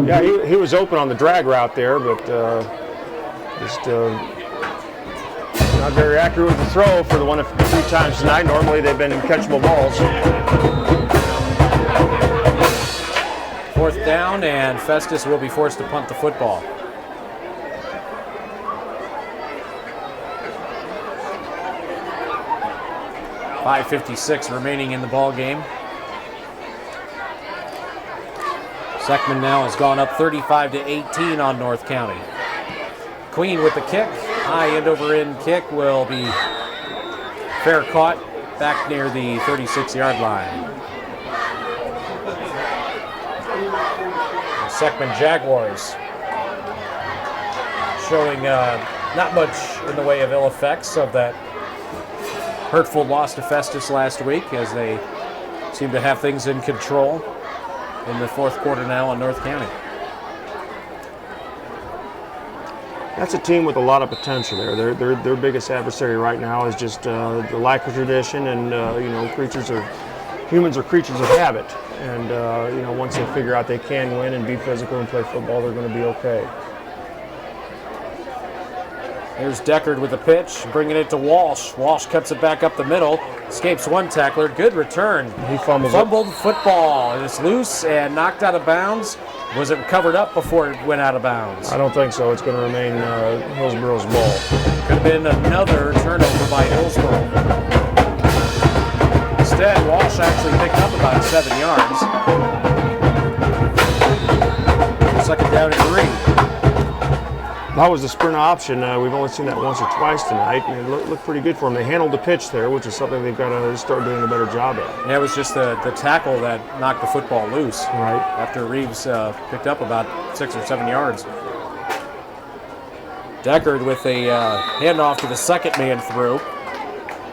Yeah, he was open on the drag route there, but just not very accurate with the throw for the 1 of 3 times tonight. Normally they've been catchable balls. Fourth down, and Festus will be forced to punt the football. .5:56 remaining in the ball game. Seckman now has gone up 35-18 on North County. Queen with the kick. High end over end kick will be fair caught back near the 36-yard line. The Seckman Jaguars showing not much in the way of ill effects of that hurtful loss to Festus last week, as they seem to have things in control in the fourth quarter now on North County. That's a team with a lot of potential there. Their biggest adversary right now is just the lack of tradition, and humans are creatures of habit. And once they figure out they can win and be physical and play football, they're going to be okay. Here's Deckard with the pitch, bringing it to Walsh. Walsh cuts it back up the middle, escapes one tackler. Good return. He fumbled the football. It's loose and knocked out of bounds. Was it covered up before it went out of bounds? I don't think so. It's going to remain Hillsboro's ball. Could have been another turnover by Hillsboro. Instead, Walsh actually picked up about 7 yards. Second down and 3. That was the sprint option. We've only seen that once or twice tonight, and it looked pretty good for them. They handled the pitch there, which is something they've got to start doing a better job at. Yeah, it was just the tackle that knocked the football loose. Right. After Reeves picked up about 6 or 7 yards. Deckard with a handoff to the second man through.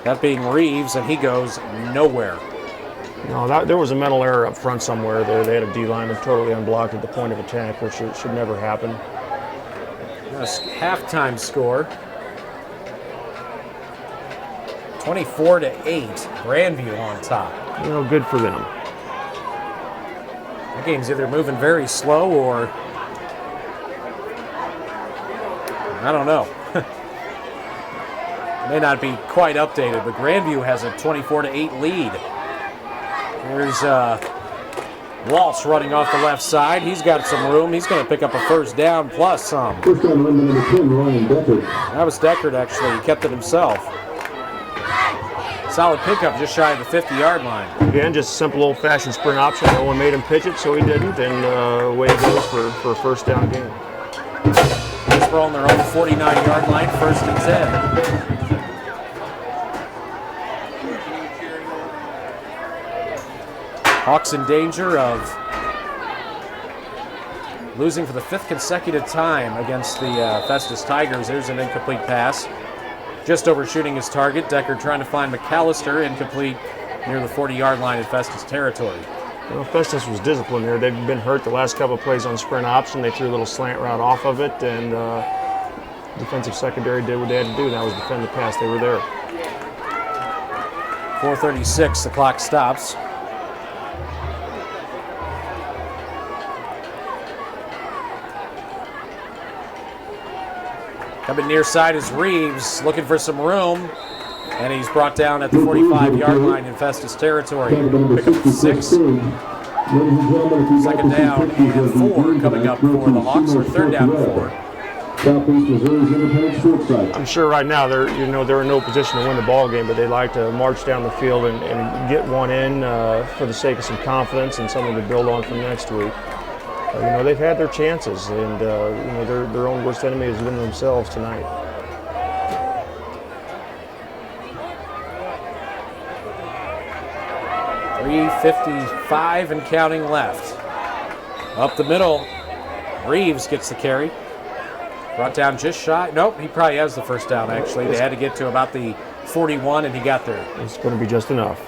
That being Reeves, and he goes nowhere. No, there was a mental error up front somewhere there. They had a D-lineman totally unblocked at the point of attack, which should never happen. Halftime score 24-8. Grandview on top. Good for them. The game's either moving very slow or I don't know. May not be quite updated, but Grandview has a 24-8 lead. There's Walsh running off the left side. He's got some room. He's going to pick up a first down plus some. First down, number 10, Ryan Deckard. That was Deckard, actually. He kept it himself. Solid pickup just shy of the 50-yard line. Again, just a simple old-fashioned sprint option. No one made him pitch it, so he didn't, and away it goes for a first down game. Hillsboro on their own 49-yard line, first and 10. Hawks in danger of losing for the 5th consecutive time against the Festus Tigers. There's an incomplete pass. Just overshooting his target. Deckard trying to find McAllister, incomplete near the 40-yard line in Festus territory. Well, Festus was disciplined there. They've been hurt the last couple of plays on sprint option. They threw a little slant route off of it, and defensive secondary did what they had to do, and that was defend the pass. They were there. 4:36, the clock stops. Coming near side is Reeves, looking for some room, and he's brought down at the 45-yard line in Festus territory. Pick up 6. Second down and 4 coming up for the Hawks, or third down and 4. I'm sure right now they're in no position to win the ball game, but they like to march down the field and get one in for the sake of some confidence and something to build on for next week. They've had their chances, and their own worst enemy has been themselves tonight. .355 and counting left. Up the middle, Reeves gets the carry. Brought down just shy. Nope, he probably has the first down, actually. They had to get to about the 41, and he got there. It's going to be just enough.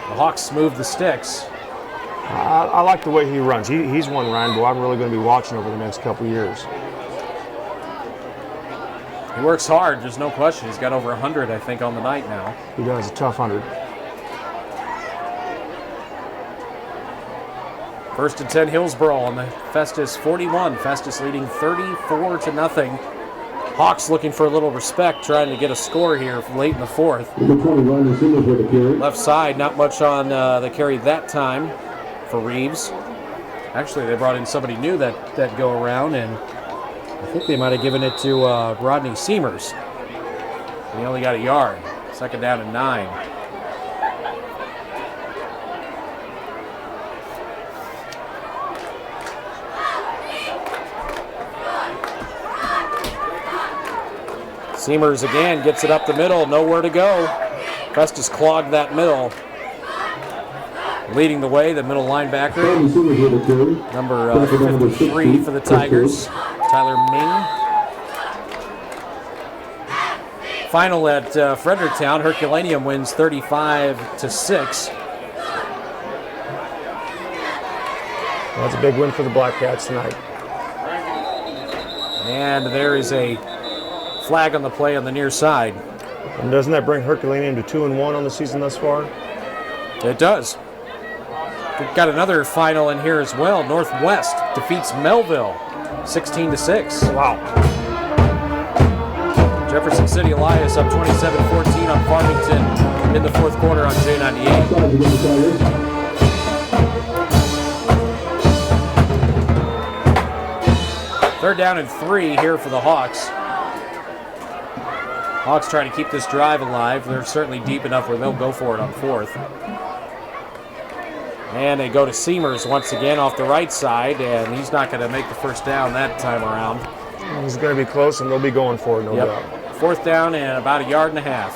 The Hawks move the sticks. I like the way he runs. He's one, Ryan, boy, I'm really going to be watching over the next couple years. He works hard, there's no question. He's got over 100, I think, on the night now. He does, a tough 100. First and 10, Hillsboro on the Festus 41. Festus leading 34-0. Hawks looking for a little respect, trying to get a score here late in the fourth. Number 20, Ryan Simmons with the carry. Left side, not much on the carry that time for Reeves. Actually, they brought in somebody new that go around, and I think they might have given it to Rodney Seamers. He only got a yard. Second down and 9. Seamers again gets it up the middle, nowhere to go. Festus clogged that middle. Leading the way, the middle linebacker, number 53 for the Tigers, Tyler Ming. Final at Fredericktown, Herculaneum wins 35-6. That's a big win for the Black Cats tonight. And there is a flag on the play on the near side. And doesn't that bring Herculaneum to 2-1 on the season thus far? It does. We've got another final in here as well. Northwest defeats Melville 16-6. Wow. Jefferson City Elias up 27-14 on Farmington in the fourth quarter on J98. Third down and 3 here for the Hawks. Hawks trying to keep this drive alive. They're certainly deep enough where they'll go for it on fourth. And they go to Seamers once again off the right side, and he's not going to make the first down that time around. He's going to be close, and they'll be going for it, no doubt. Fourth down and about a yard and a half.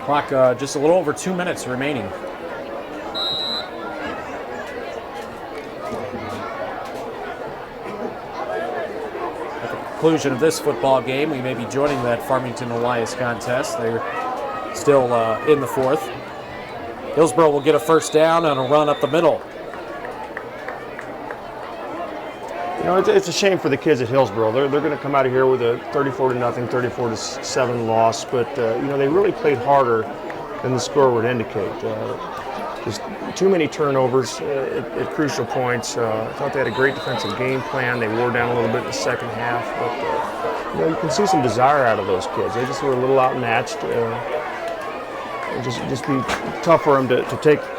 Clock just a little over 2 minutes remaining. At the conclusion of this football game, we may be joining that Farmington Elias contest. They're still in the fourth. Hillsboro will get a first down on a run up the middle. You know, it's a shame for the kids at Hillsboro. They're going to come out of here with a 34-0, 34-7 loss, but you know, they really played harder than the score would indicate. Just too many turnovers at crucial points. I thought they had a great defensive game plan. They wore down a little bit in the second half, but you know, you can see some desire out of those kids. They just were a little outmatched. Just be tough for them to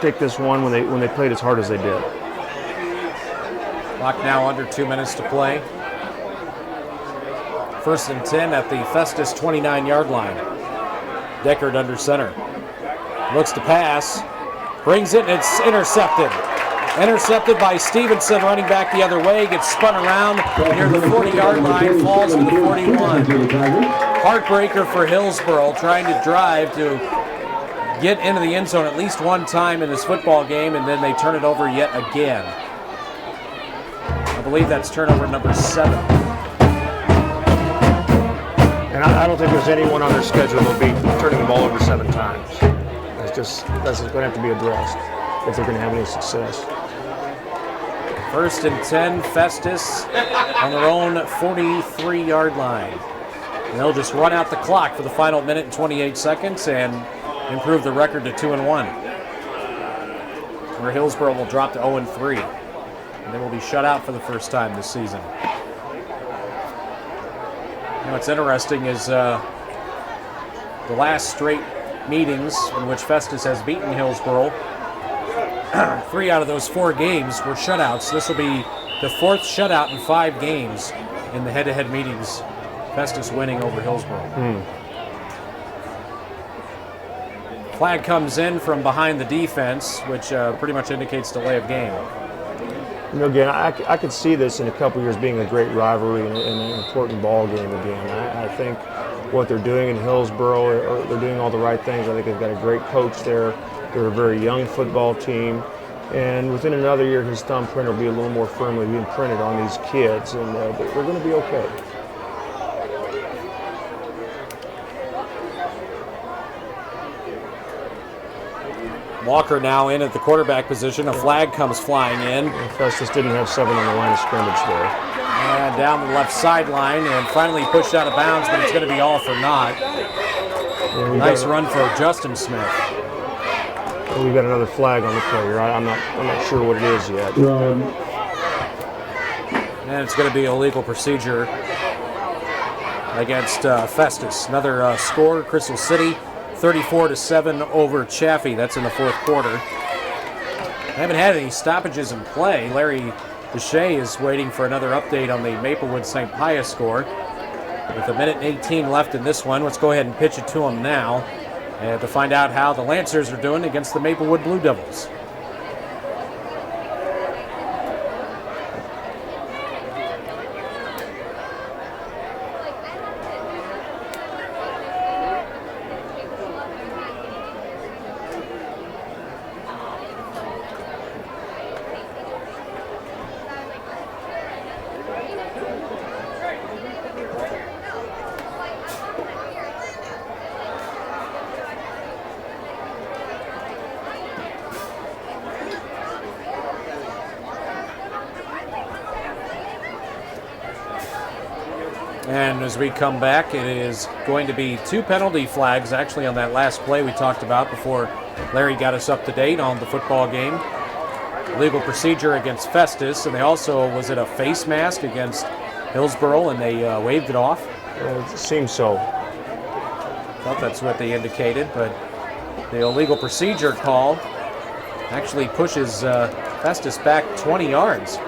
take this one when they played as hard as they did. Clock now under 2 minutes to play. First and 10 at the Festus 29-yard line. Deckard under center. Looks to pass. Brings it, and it's intercepted. Intercepted by Stevenson, running back the other way. Gets spun around near the 40-yard line. Falls to the 41. Heartbreaker for Hillsboro, trying to drive to get into the end zone at least one time in this football game, and then they turn it over yet again. I believe that's turnover number 7. And I don't think there's anyone on their schedule that'll be turning the ball over 7 times. That's going to have to be addressed if they're going to have any success. First and 10, Festus on their own 43-yard line. And they'll just run out the clock for the final minute and 28 seconds and improve the record to 2-1. Where Hillsboro will drop to 0-3. And they will be shut out for the first time this season. You know, what's interesting is the last straight meetings in which Festus has beaten Hillsboro, 3 out of those 4 games were shutouts. This will be the 4th shutout in 5 games in the head-to-head meetings. Festus winning over Hillsboro. Flag comes in from behind the defense, which pretty much indicates delay of game. You know, again, I could see this in a couple years being a great rivalry and an important ball game again. I think what they're doing in Hillsboro, they're doing all the right things. I think they've got a great coach there. They're a very young football team. And within another year, his thumbprint will be a little more firmly imprinted on these kids, and they're going to be okay. Walker now in at the quarterback position. A flag comes flying in. Festus didn't have 7 on the line of scrimmage there. And down the left sideline and finally pushed out of bounds, but it's going to be all for naught. Yeah, nice run for Justin Smith. Well, we've got another flag on the play here. I'm not sure what it is yet. And it's going to be a legal procedure against Festus. Another score, Crystal City, 34-7 over Chaffee. That's in the fourth quarter. Haven't had any stoppages in play. Larry Deshay is waiting for another update on the Maplewood St. Pius score. With 1:18 left in this one, let's go ahead and pitch it to him now to find out how the Lancers are doing against the Maplewood Blue Devils. And as we come back, it is going to be 2 penalty flags actually on that last play we talked about before Larry got us up to date on the football game. Legal procedure against Festus, and they also, was it a face mask against Hillsboro, and they waved it off? It seems so. Thought that's what they indicated, but the illegal procedure call actually pushes Festus back 20 yards.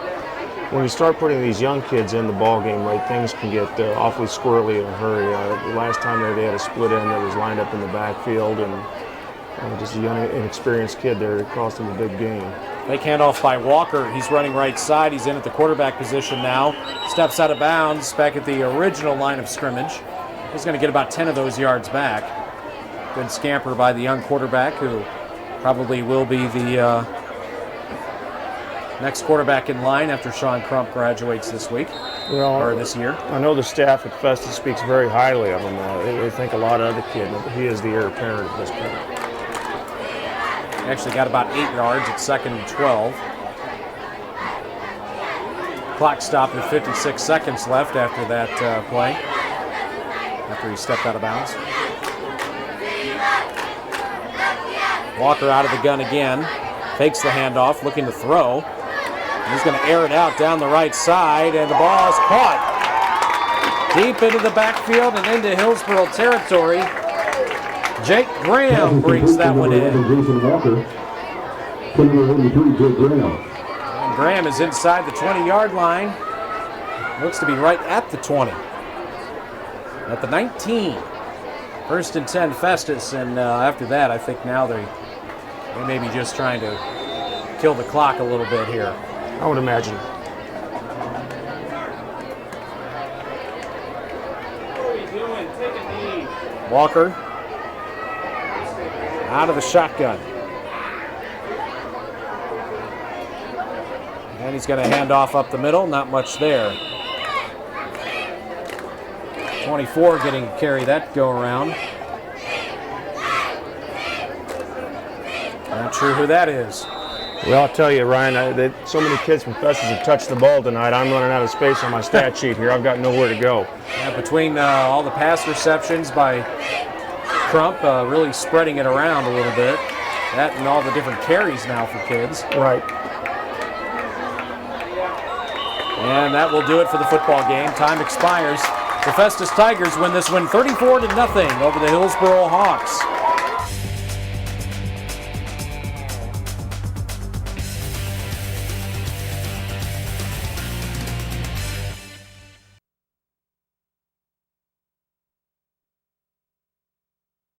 When you start putting these young kids in the ball game, right, things can get awfully squirrely in a hurry. The last time they had a split end that was lined up in the backfield, and just a young, inexperienced kid there, it cost him a big game. Fake handoff by Walker. He's running right side. He's in at the quarterback position now. Steps out of bounds back at the original line of scrimmage. He's going to get about 10 of those yards back. Good scamper by the young quarterback, who probably will be the next quarterback in line after Sean Crump graduates this week, or this year. I know the staff at Festus speaks very highly of him. They think a lot of the kid, but he is the heir apparent at this point. He actually got about 8 yards at 2nd and 12. Clock stopped with 56 seconds left after that play, after he stepped out of bounds. Walker out of the gun again, fakes the handoff, looking to throw. He's going to air it out down the right side, and the ball is caught deep into the backfield and into Hillsboro territory. Jake Graham brings that one in. And Graham is inside the 20-yard line. Looks to be right at the 20. At the 19. 1st and 10 Festus, and after that, I think now they may be just trying to kill the clock a little bit here. I would imagine. Walker out of the shotgun. And he's going to hand off up the middle. Not much there. 24 getting to carry that go around. Not sure who that is. Well, I'll tell you, Ryan, so many kids from Festus have touched the ball tonight. I'm running out of space on my stat sheet here. I've got nowhere to go. Yeah, between all the pass receptions by Crump, really spreading it around a little bit. That and all the different carries now for kids. Right. And that will do it for the football game. Time expires. The Festus Tigers win this one 34-0 over the Hillsboro Hawks.